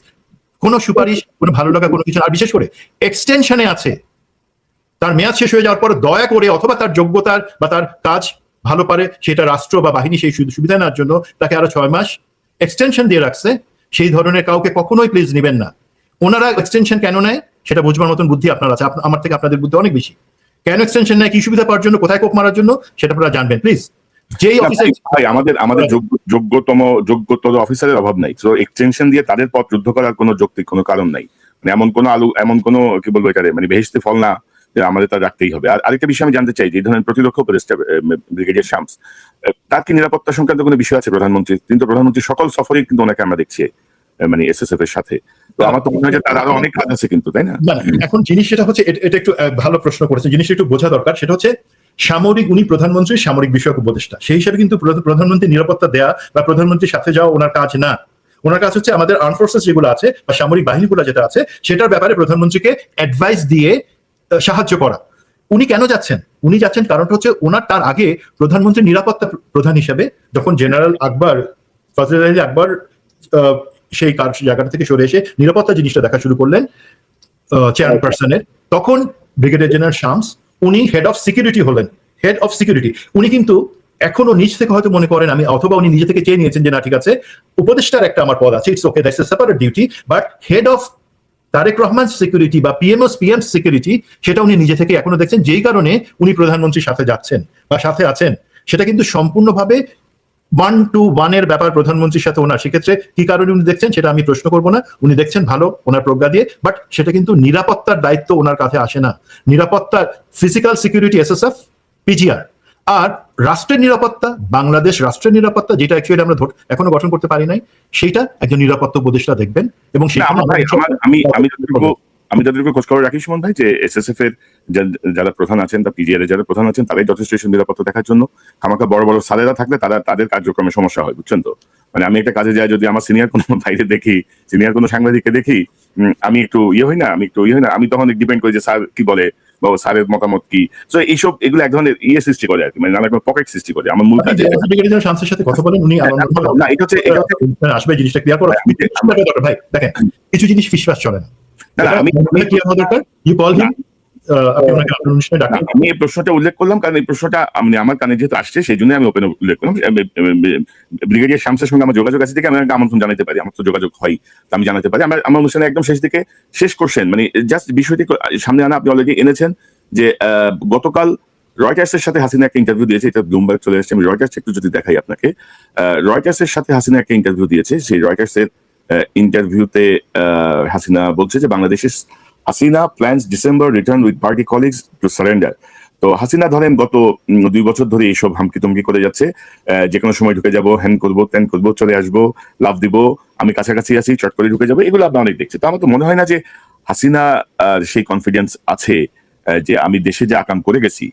কোন সুপারিশ, কোনো ভালো লাগা, কোনো কিছু, আর বিশেষ করে এক্সটেনশনে আছে, তার মেয়াদ শেষ হয়ে যাওয়ার পর দয়া করে, অথবা তার যোগ্যতার বা তার কাজ ভালো পারে সেটা রাষ্ট্র বা বাহিনী সেই সুবিধা নেওয়ার জন্য তাকে আরো 6 মাস এক্সটেনশন দিয়ে রাখছে, সেই ধরনের কাউকে কখনোই প্লিজ নেবেন না। ওনারা এক্সটেনশন কেন নেয় সেটা বুঝবার মতন বুদ্ধি আপনার আছে, আমার থেকে আপনাদের বুদ্ধি অনেক বেশি। কেন এক্সটেনশন নেয়, কি সুবিধা পাওয়ার জন্য, কোথায় কোপ মারার জন্য, সেটা আপনারা জানবেন প্লিজ। যেই অফিসার, ভাই, আমাদের যোগ্যতর অফিসারের অভাব নাই, তো এক্সটেনশন দিয়ে তাদের পথ যুদ্ধ করার কোনো যৌক্তিক কোনো কারণ নাই। মানে এমন কোনো কি বলবো এটারে, মানে বেহেশতে ফল না যে আমাদের তা রাখতেই হবে। আর আরেকটা বিষয় আমি জানতে চাই, যে ধরেন প্রতিরক্ষা উপদেষ্টা ব্রিগেডিয়ার শামস, তার কি নিরাপত্তা সংক্রান্ত কোনো বিষয় আছে প্রধানমন্ত্রী? কিন্তু প্রধানমন্ত্রী সকল সফরে কিন্তু ওনাকে আমরা দেখছি মানে এসএসএফ এর সাথে। তো আমার তো মনে হয় যে তার আরো অনেক কাজ আছে কিন্তু, তাই না? না, এখন জিনিস যেটা হচ্ছে, এটা একটু ভালো প্রশ্ন করেছে, জিনিসটা একটু বোঝা দরকার। সেটা হচ্ছে সামরিক, উনি প্রধানমন্ত্রী সামরিক বিষয়ক উপদেষ্টা, সেই হিসাবে কিন্তু প্রধানমন্ত্রী নিরাপত্তা দেয়া বা প্রধানমন্ত্রীর সাথে যাওয়া ওনার কাজ না। ওনার কাজ হচ্ছে আমাদের আর্ম ফোর্সেস যেগুলো আছে বা সামরিক বাহিনীগুলো যেটা আছে সেটার ব্যাপারে প্রধানমন্ত্রীকে অ্যাডভাইস দিয়ে সাহায্য করা। উনি কেন যাচ্ছেন? উনি যাচ্ছেন কারণটা হচ্ছে ওনার তার আগে প্রধানমন্ত্রী নিরাপত্তা প্রধান হিসেবে যখন জেনারেল আকবর, ফজল আলী আকবর সেই জায়গাটা থেকে সরে এসে নিরাপত্তা জিনিসটা দেখা শুরু করলেন চেয়ারপারসনের, তখন ব্রিগেডিয়ার জেনারেল শামস উনি হেড অফ সিকিউরিটি হলেন। হেড অফ সিকিউরিটি উনি কিন্তু এখনো নিজ থেকে হয়তো মনে করেন আমি, অথবা উনি নিজে থেকে চেয়ে নিয়েছেন যে না ঠিক আছে উপদেষ্টার একটা আমার পদ আছে, it's okay, that's a separate duty, but head of Tarique Rahman security বা পিএম সিকিউরিটি সেটা উনি নিজে থেকে এখনো দেখছেন। যেই কারণে উনি প্রধানমন্ত্রীর সাথে যাচ্ছেন বা সাথে আছেন, সেটা কিন্তু সম্পূর্ণভাবে 1-to-1 এর ব্যাপার প্রধানমন্ত্রীর সাথে ওনার। সেক্ষেত্রে কি কারণে উনি দেখছেন সেটা আমি প্রশ্ন করবো না, উনি দেখছেন ভালো ওনার প্রজ্ঞা দিয়ে, বাট সেটা কিন্তু নিরাপত্তার দায়িত্ব ওনার কাছে আসে না। নিরাপত্তার ফিজিক্যাল সিকিউরিটি এসএসএফ, পিজিআর, আর রাষ্ট্রের নিরাপত্তা, বাংলাদেশ রাষ্ট্রের নিরাপত্তা যেটা অ্যাকচুয়ালি আমরা এখনো গঠন করতে পারি নাই, সেইটা একজন নিরাপত্তা উপদেষ্টা দেখবেন। এবং আমি যতটুকু খোঁজ খবর রাখি সুমন ভাই, যে এসএসএফ এর যারা প্রধান আছেন বা পিজিআর এর যারা প্রধান আছেন তারাই যথেষ্ট নিরাপত্তা দেখার জন্য, আমাকে বড় বড় সালেরা থাকলে তাদের কার্যক্রমে সমস্যা হয়, বুঝছেন তো। মানে আমি একটা কাজে যাই, যদি আমার সিনিয়র কোনো বাইরে দেখি, সিনিয়র কোনো সাংবাদিককে দেখি, আমি একটু হই না, আমি তখন ডিপেন্ড করি যে স্যার কি বলে বা স্যারের মতামত কি। তো এইসব এগুলো এক ধরনের সৃষ্টি করে আর কি, মানে নানা রকম পকেট সৃষ্টি করে। আমার মূল কাজে শামসের সাথে কথা বলেন, উনি না, এটা হচ্ছে আসবে জিনিসটা ক্লিয়ার করো ভাই। দেখেন কিছু জিনিস ফিসফাস চলে না, আমি এই প্রশ্নটা উল্লেখ করলাম কারণ এই প্রশ্নটা আমার কানে যেহেতু আসছে সেই জন্য আমি ওপেন উল্লেখ করলাম। ব্রিগেডিয়ার শামসের সঙ্গে আমার যোগাযোগ আছে থেকে আমি একটা আমন্ত্রণ জানাতে পারি, আমার তো যোগাযোগ হয়, আমি জানাতে পারি। আমার অনুষ্ঠানে একদম শেষ দিকে শেষ করছেন, মানে জাস্ট বিষয়টি সামনে আনা, আপনি অলরেডি এনেছেন যে গতকাল রয়টার্সের সাথে হাসিনা একটা ইন্টারভিউ দিয়েছে, এটা ব্লুমবার্গ চলে এসেছে, আমি রয়টার্স একটু যদি দেখাই আপনাকে। রয়টার্সের সাথে হাসিনা একটা ইন্টারভিউ দিয়েছে, সেই রয়টার্সের ইন্টারভিউতে হাসিনা বলছে যে Hasina plans December return with party colleagues to surrender. তো হাসিনা ধরেন গত 2 বছর ধরে এইসব হামকি তমকি করে যাচ্ছে, যে কোনো সময় ঢুকে যাবো, হ্যান করবো, ত্যান করবো, চলে আসবো, লাভ দিব, আমি কাছাকাছি আছি, চট করে ঢুকে যাবো, এগুলো আমরা অনেক দেখছি। তো আমার তো মনে হয় না যে হাসিনা সেই কনফিডেন্স আছে যে আমি দেশে যে আকাম করে গেছি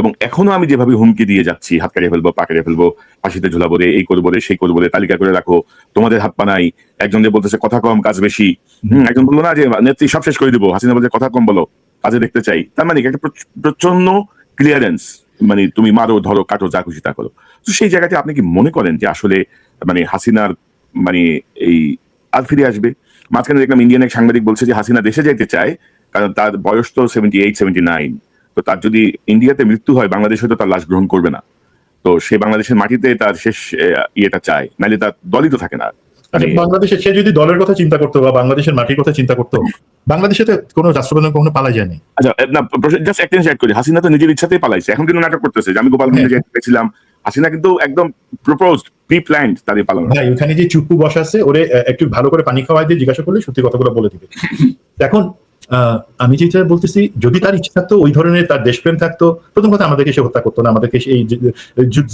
এবং এখনো আমি যেভাবে হুমকি দিয়ে যাচ্ছি, হাত কাটিয়ে ফেলবো, পা কাটিয়ে ফেলবো, ফাঁসিতে ঝুলাবো রে, এই করবো রে, সেই করবো রে, তালিকা করে রাখো, তোমাদের হাত পা নাই। একজন যে বলতেছে কথা কম কাজ বেশি, একজন বললো না যে নেত্রী সব শেষ করে দিবো, হাসিনা বলছে কথা কম বলো, কাজে দেখতে চাই। তার মানে একটা প্রচন্ড ক্লিয়ারেন্স, মানে তুমি মারো, ধরো, কাটো, যা খুশি তা করো। তো সেই জায়গাতে আপনি কি মনে করেন যে আসলে মানে হাসিনার মানে এই আর ফিরে আসবে? মাঝখানে দেখলাম ইন্ডিয়ান এক সাংবাদিক বলছে যে হাসিনা দেশে যাইতে চায় কারণ তার বয়স তো 78-79, তো তার যদি ইন্ডিয়াতে মৃত্যু হয় বাংলাদেশ হয়তো তার লাশ গ্রহণ করবে না, তো সে বাংলাদেশের মাটিতে তার শেষ ইয়েটা চায়, নাহলে তার দলই তো থাকে না। বাংলাদেশের সে যদি দলের কথা চিন্তা করতো বা বাংলাদেশের মাটির কথা চিন্তা করতো, বাংলাদেশে তো কোনো রাষ্ট্রপ্রধান কখনো পালা যায়নি। আচ্ছা, না জাস্ট একটা জিনিস অ্যাড করি, হাসিনা তো নিজের ইচ্ছাতেই পালাইছে, এখন কিন্তু নাটক করতেছে যে আমি গোপালগঞ্জে গেছিলাম। হাসিনা কিন্তু একদম প্রপোজড, প্রি প্ল্যান্ড তাদের পালানো। ভাই ওখানে যে চুপ্পু বসা আছে, ওরে একটু ভালো করে পানি খাওয়াই দিয়ে জিজ্ঞাসা করলে সত্যি কথাগুলো বলে দিবে। এখন আমি যেটা বলতেছি, যদি তার ইচ্ছা থাকতো, ওই ধরনের তার দেশপ্রেম থাকতো, প্রথম কথা আমাদেরকে সে হত্যা করতো না, আমাদেরকে এই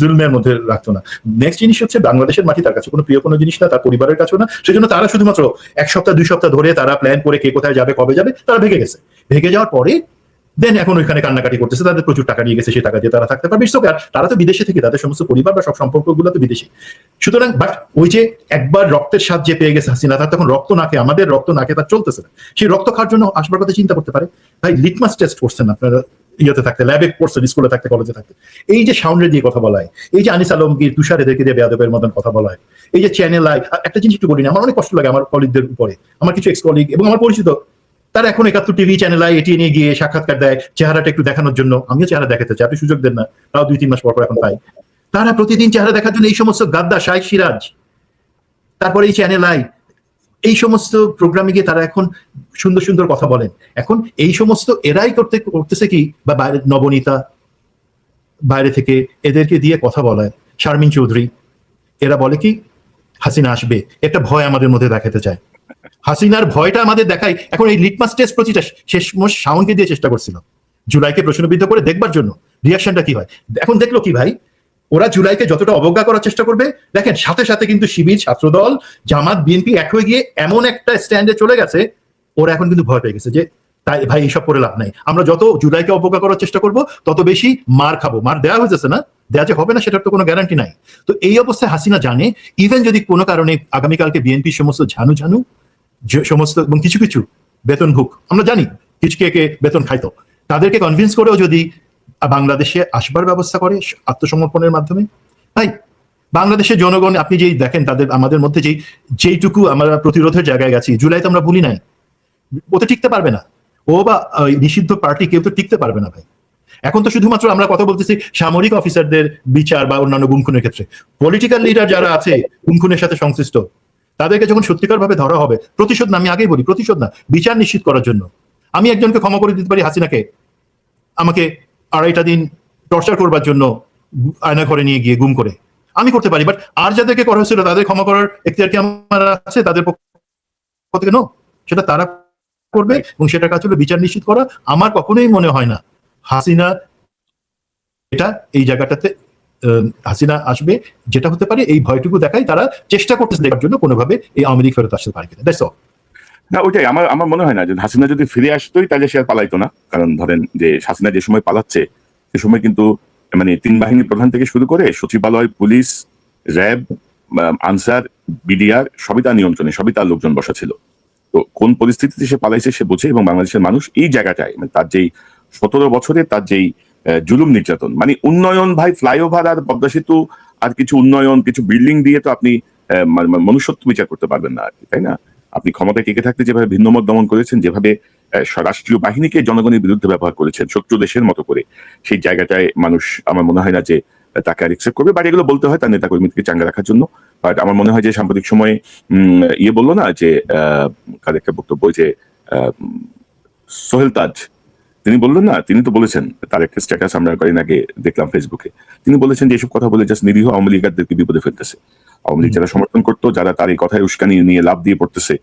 জুলমের মধ্যে রাখতো না। নেক্সট জিনিস হচ্ছে বাংলাদেশের মাটি তার কাছে কোনো প্রিয় কোনো জিনিস না, তার পরিবারের কাছেও না। সেজন্য তারা শুধুমাত্র 1 সপ্তাহ 2 সপ্তাহ ধরে তারা প্ল্যান করে কে কোথায় যাবে, কবে যাবে, তারা ভেগে গেছে। ভেগে যাওয়ার পরে দেন এখন ওইখানে কান্নাকাটি করতেছে, তাদের প্রচুর টাকা নিয়ে গেছে, সেই টাকা দিয়ে তারা থাকতে পারবে। তারা তো বিদেশে থেকে, তাদের সমস্ত পরিবার বা সব সম্পর্কগুলো তো বিদেশি। সুতরাং বাট ওই যে একবার রক্তের স্বাদ যে পেয়ে গেছে হাসিনা, তার তখন রক্ত নাকে, আমাদের রক্ত নাকে তার চলতেছে না। সেই রক্ত খাওয়ার জন্য আসবার কথা চিন্তা করতে পারে। ভাই লিটমাস টেস্ট করছেন আপনারা, ইয়েতে থাকতে, ল্যাবে করছেন, স্কুলে থাকতে, কলেজে থাকতে। এই যে সাউন্ডে দিয়ে কথা বলা হয়, এই যে আনিস আলমগীর, তুষার এদেরকে দিয়ে বেয়াদবের মতন কথা বলা হয়, এই যে চ্যানেল আই, একটা জিনিস একটু বলি না, আমার অনেক কষ্ট লাগে আমার কলিগদের উপরে। আমার কিছু এক্স কলিগ এবং আমার পরিচিত, তারা এখন 71 টিভি চ্যানেল আই এটি নিয়ে গিয়ে সাক্ষাৎকার দেয় চেহারাটা একটু দেখানোর জন্য। আমিও চেহারা দেখাতে চাই, আপনি সুযোগ দেন না, তাও 2-3 মাস পর এখন পাই। তারা প্রতিদিন চেহারা দেখার জন্য এই সমস্ত গাদ্দা, শাইখ সিরাজ, তারপরে এই চ্যানেল আই, এই সমস্ত প্রোগ্রামে গিয়ে তারা এখন সুন্দর সুন্দর কথা বলেন। এখন এই সমস্ত এরাই করতেছে কি, বা বাইরে নবনীতা, বাইরে থেকে এদেরকে দিয়ে কথা বলায়, শারমিন চৌধুরী, এরা বলে কি হাসিনা আসবে, একটা ভয় আমাদের মধ্যে দেখাতে চায়। হাসিনার ভয়টা আমাদের দেখাই। এখন এই লিটমাস টেস্ট প্রতিটা শেষমেশ শাওনকে দিয়ে চেষ্টা করছিল, জুলাইকে প্রশ্নবিদ্ধ করে দেখবার জন্য রিয়াকশনটা কি হয়। এখন দেখলো কি ভাই, ওরা জুলাইকে যতটা অবজ্ঞা করার চেষ্টা করবে, দেখেন সাথে সাথে কিন্তু শিবির, ছাত্রদল, জামাত, বিএনপি এক হয়ে গিয়ে এমন একটা স্ট্যান্ডে চলে গেছে, ওরা এখন কিন্তু ভয় পেয়ে গেছে যে তাই ভাই এইসব করে লাভ নাই, আমরা যত জুলাইকে অবজ্ঞা করার চেষ্টা করব তত বেশি মার খাবো। মার দেওয়া হয়েছে না, দেওয়া যে হবে না সেটার তো কোনো গ্যারান্টি নাই। তো এই অবস্থায় হাসিনা জানে ইভেন যদি কোনো কারণে আগামীকালকে বিএনপি সমস্ত ঝানু যে সমস্ত এবং কিছু কিছু বেতনভুক, আমরা জানি কিছু কে বেতন খাইতো, তাদেরকে কনভিন্স করেও যদি বাংলাদেশে আসবার ব্যবস্থা করে আত্মসমর্পণের মাধ্যমে, ভাই বাংলাদেশের জনগণ আপনি যেই দেখেন তাদের আমাদের মধ্যে যেইটুকু আমরা প্রতিরোধের জায়গায় গেছি, জুলাই তো আমরা ভুলি নাই, ও তো টিকতে পারবে না, ও বা নিষিদ্ধ পার্টি কেউ তো টিকতে পারবে না ভাই। এখন তো শুধুমাত্র আমরা কথা বলতেছি সামরিক অফিসারদের বিচার বা অন্যান্য গুমখুনের ক্ষেত্রে, পলিটিক্যাল লিডার যারা আছে গুমখুনের সাথে সংশ্লিষ্ট, তাদেরকে যখন সত্যিকার ভাবে ধরা হবে, প্রতিশোধ না, আমি আগেই বলি প্রতিশোধ না, বিচার নিশ্চিত করার জন্য। আমি একজনকে ক্ষমা করে দিতে পারি, হাসিনাকে আমাকে 2.5টা দিন টর্চার করবার জন্য আয়না ঘরে নিয়ে গিয়ে গুম করে আমি করতে পারি, বাট আর যাদেরকে করা হয়েছিল তাদের ক্ষমা করার এখতিয়ার কি আমার আছে তাদের পক্ষ থেকে? নো, সেটা তারা করবে এবং সেটার কাজ হলো বিচার নিশ্চিত করা। আমার কখনোই মনে হয় না হাসিনা এটা এই জায়গাটাতে হাসিনা আসবে, যেটা হতে পারে এই ভয়টুকু দেখাই তারা চেষ্টা করতেছে দেখার জন্য কোনোভাবে এই আওয়ামী লীগ ফেরত আসতে পারে কিনা। That's all. না, ওইটাই আমার আমার মনে হয় না যে হাসিনা যদি ফিরে আসতোই তাহলে সে আর পালাইতো না। কারণ ধরেন যে হাসিনা যে সময় পালাচ্ছে সে সময় কিন্তু মানে 3 বাহিনীর প্রধান থেকে শুরু করে সচিবালয়, পুলিশ, র্যাব, আনসার, বিডিআর সবই তার নিয়ন্ত্রণে, সবই তার লোকজন বসা ছিল। তো কোন পরিস্থিতিতে সে পালাইছে সে বোঝে, এবং বাংলাদেশের মানুষ এই জায়গাটায় মানে তার যেই 17 বছরে তার যেই জুলুম নির্যাতন, মানে উন্নয়ন ভাই, ফ্লাইওভার আর পদ্মা সেতু আর কিছু উন্নয়ন, কিছু বিল্ডিং দিয়ে তো আপনি মনুষ্যত্ব বিচার করতে পারবেন না আর কি, তাই না? আপনি ক্ষমতায় টিকে থাকতে যেভাবে ভিন্নমত দমন করেছেন, যেভাবে রাষ্ট্রীয় বাহিনীকে জনগণের বিরুদ্ধে ব্যবহার করেছেন শত্রু দেশের মতো করে, সেই জায়গাটায় মানুষ আমার মনে হয় না যে তাকে আর অ্যাকসেপ্ট করবে। বাট এগুলো বলতে হয় তার নেতা কর্মীকে চাঙ্গা রাখার জন্য। বাট আমার মনে হয় যে সাম্প্রতিক সময়ে বললো না যে কার একটা বক্তব্য যে সোহেল তাজ, তিনি বললেন না, তিনি তো বলেছেন, তার একটা স্ট্যাটাস আমরা কয়েকদিন আগে দেখলাম ফেসবুকে, তিনি বলেছেন যে এসব কথা বলে জাস্ট নিরীহ আওয়ামী লীগারদেরকে বিপদে ফেলতেছে। আওয়ামী লীগ যারা সমর্থন করতো, যারা তার এই কথায় উস্কানি নিয়ে লাভ দিয়ে পড়তেছে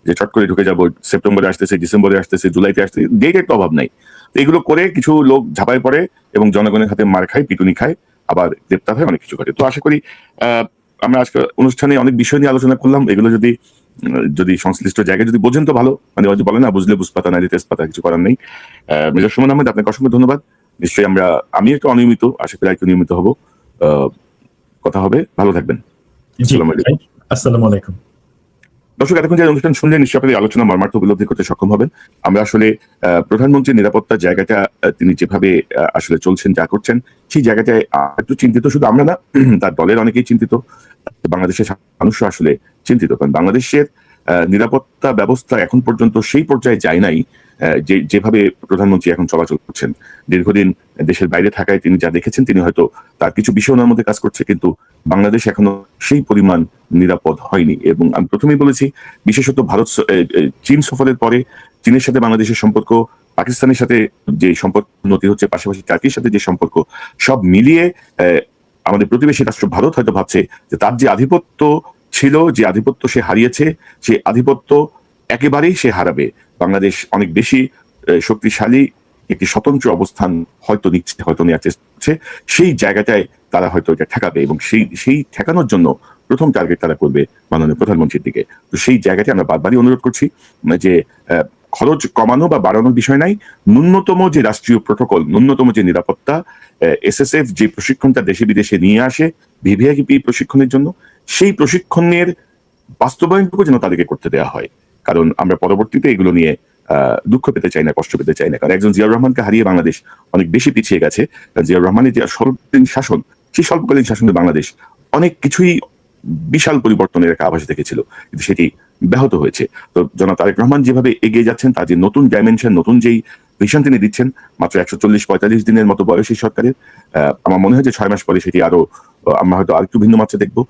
যে চট করে ঢুকে যাবো, সেপ্টেম্বরে আসতেছে, ডিসেম্বরে আসতেছে, জুলাইতে আসতেছে, ডেটের তো অভাব নাই। তো এগুলো করে কিছু লোক ঝাঁপায় পড়ে এবং জনগণের হাতে মার খায়, পিটুনি খায়, আবার গ্রেপ্তার হয়, অনেক কিছু ঘটে। তো আশা করি আমরা আজকে অনুষ্ঠানে অনেক বিষয় নিয়ে আলোচনা করলাম। এগুলো যদি সংশ্লিষ্ট জায়গায় যদি বোঝেন তো ভালো, মানে বলে না বুঝলে বুঝপাতা না তেজপাতা, কিছু করার নেই। মেজর সুমন আহমেদ, আপনাকে অসংখ্য ধন্যবাদ। নিশ্চয়ই আমি একটু অনিয়মিত, আশা করি একটু নিয়মিত হবো। কথা হবে, ভালো থাকবেন। আসসালামু আলাইকুম। দর্শক, এতক্ষণ যে অনুষ্ঠান শুনলেন নিশ্চয়ই আপনাদের আলোচনা মর্মার্থ উপলব্ধি করতে সক্ষম হবেন। আমরা আসলে প্রধানমন্ত্রীর নিরাপত্তার জায়গাটা তিনি যেভাবে আসলে চলছেন, যা করছেন, সেই জায়গাটায় একটু চিন্তিত। শুধু আমরা না, তার দলের অনেকেই চিন্তিত, বাংলাদেশের মানুষও আসলে চিন্তিত। কারণ বাংলাদেশের নিরাপত্তা ব্যবস্থা এখন পর্যন্ত সেই পর্যায়ে যায় নাই যেভাবে প্রধানমন্ত্রী এখন চলাচল করছেন। দীর্ঘদিন দেশের বাইরে থাকায় তিনি যা দেখেছেন, তিনি হয়তো তার কিছু বিষয় ওনার মধ্যে কাজ করছে, কিন্তু বাংলাদেশ এখনো সেই পরিমাণ নিরাপদ হয়নি। এবং আমি প্রথমেই বলেছি, বিশেষত চীন সফরের পরে চীনের সাথে বাংলাদেশের সম্পর্ক, পাকিস্তানের সাথে যে সম্পর্ক উন্নতি হচ্ছে, পাশাপাশি টার্কির সাথে যে সম্পর্ক, সব মিলিয়ে আমাদের প্রতিবেশী রাষ্ট্র ভারত হয়তো ভাবছে যে তার যে আধিপত্য ছিল, যে আধিপত্য সে হারিয়েছে, সেই আধিপত্য একেবারেই সে হারাবে। বাংলাদেশ অনেক বেশি শক্তিশালী একটি স্বতন্ত্র অবস্থান হয়তো নিচ্ছে, হয়তো নেওয়ার চেষ্টা করছে। সেই জায়গাটায় তারা হয়তো এটা ঠেকাবে, এবং সেই ঠেকানোর জন্য প্রথম টার্গেট তারা করবে মাননীয় প্রধানমন্ত্রীর দিকে। তো সেই জায়গাতে আমরা বারবারই অনুরোধ করছি যে খরচ কমানো বা বাড়ানোর বিষয় নাই, ন্যূনতম যে রাষ্ট্রীয় প্রোটোকল, ন্যূনতম যে নিরাপত্তা, SSF যে প্রশিক্ষণটা দেশে বিদেশে নিয়ে আসে ভিভিআইপি প্রশিক্ষণের জন্য, সেই প্রশিক্ষণের বাস্তবায়নটুকু যেন তাদেরকে করতে দেওয়া হয়। কারণ আমরা পরবর্তীতে এগুলো নিয়ে দুঃখ পেতে চাই না, কষ্ট পেতে চাই না। কারণ একজন জিয়াউর রহমানকে হারিয়ে বাংলাদেশ অনেক বেশি পিছিয়ে গেছে। জিয়াউর রহমানের যে স্বল্পকালীন শাসন, সেই স্বল্পকালীন শাসনে বাংলাদেশ অনেক কিছুই বিশাল পরিবর্তনের একটা আভাস দেখেছিল, কিন্তু সেটি ব্যাহত হয়েছে। তো জনাব তারেক রহমান যেভাবে এগিয়ে যাচ্ছেন, তার যে নতুন ডাইমেনশন, নতুন যেই ভিশন তিনি দিচ্ছেন, মাত্র 140-45 দিনের মতো বয়স এই সরকারের, আমার মনে হয় যে 6 মাস পরে সেটি আমরা হয়তো আরেকটু ভিন্ন মাত্রা দেখবো।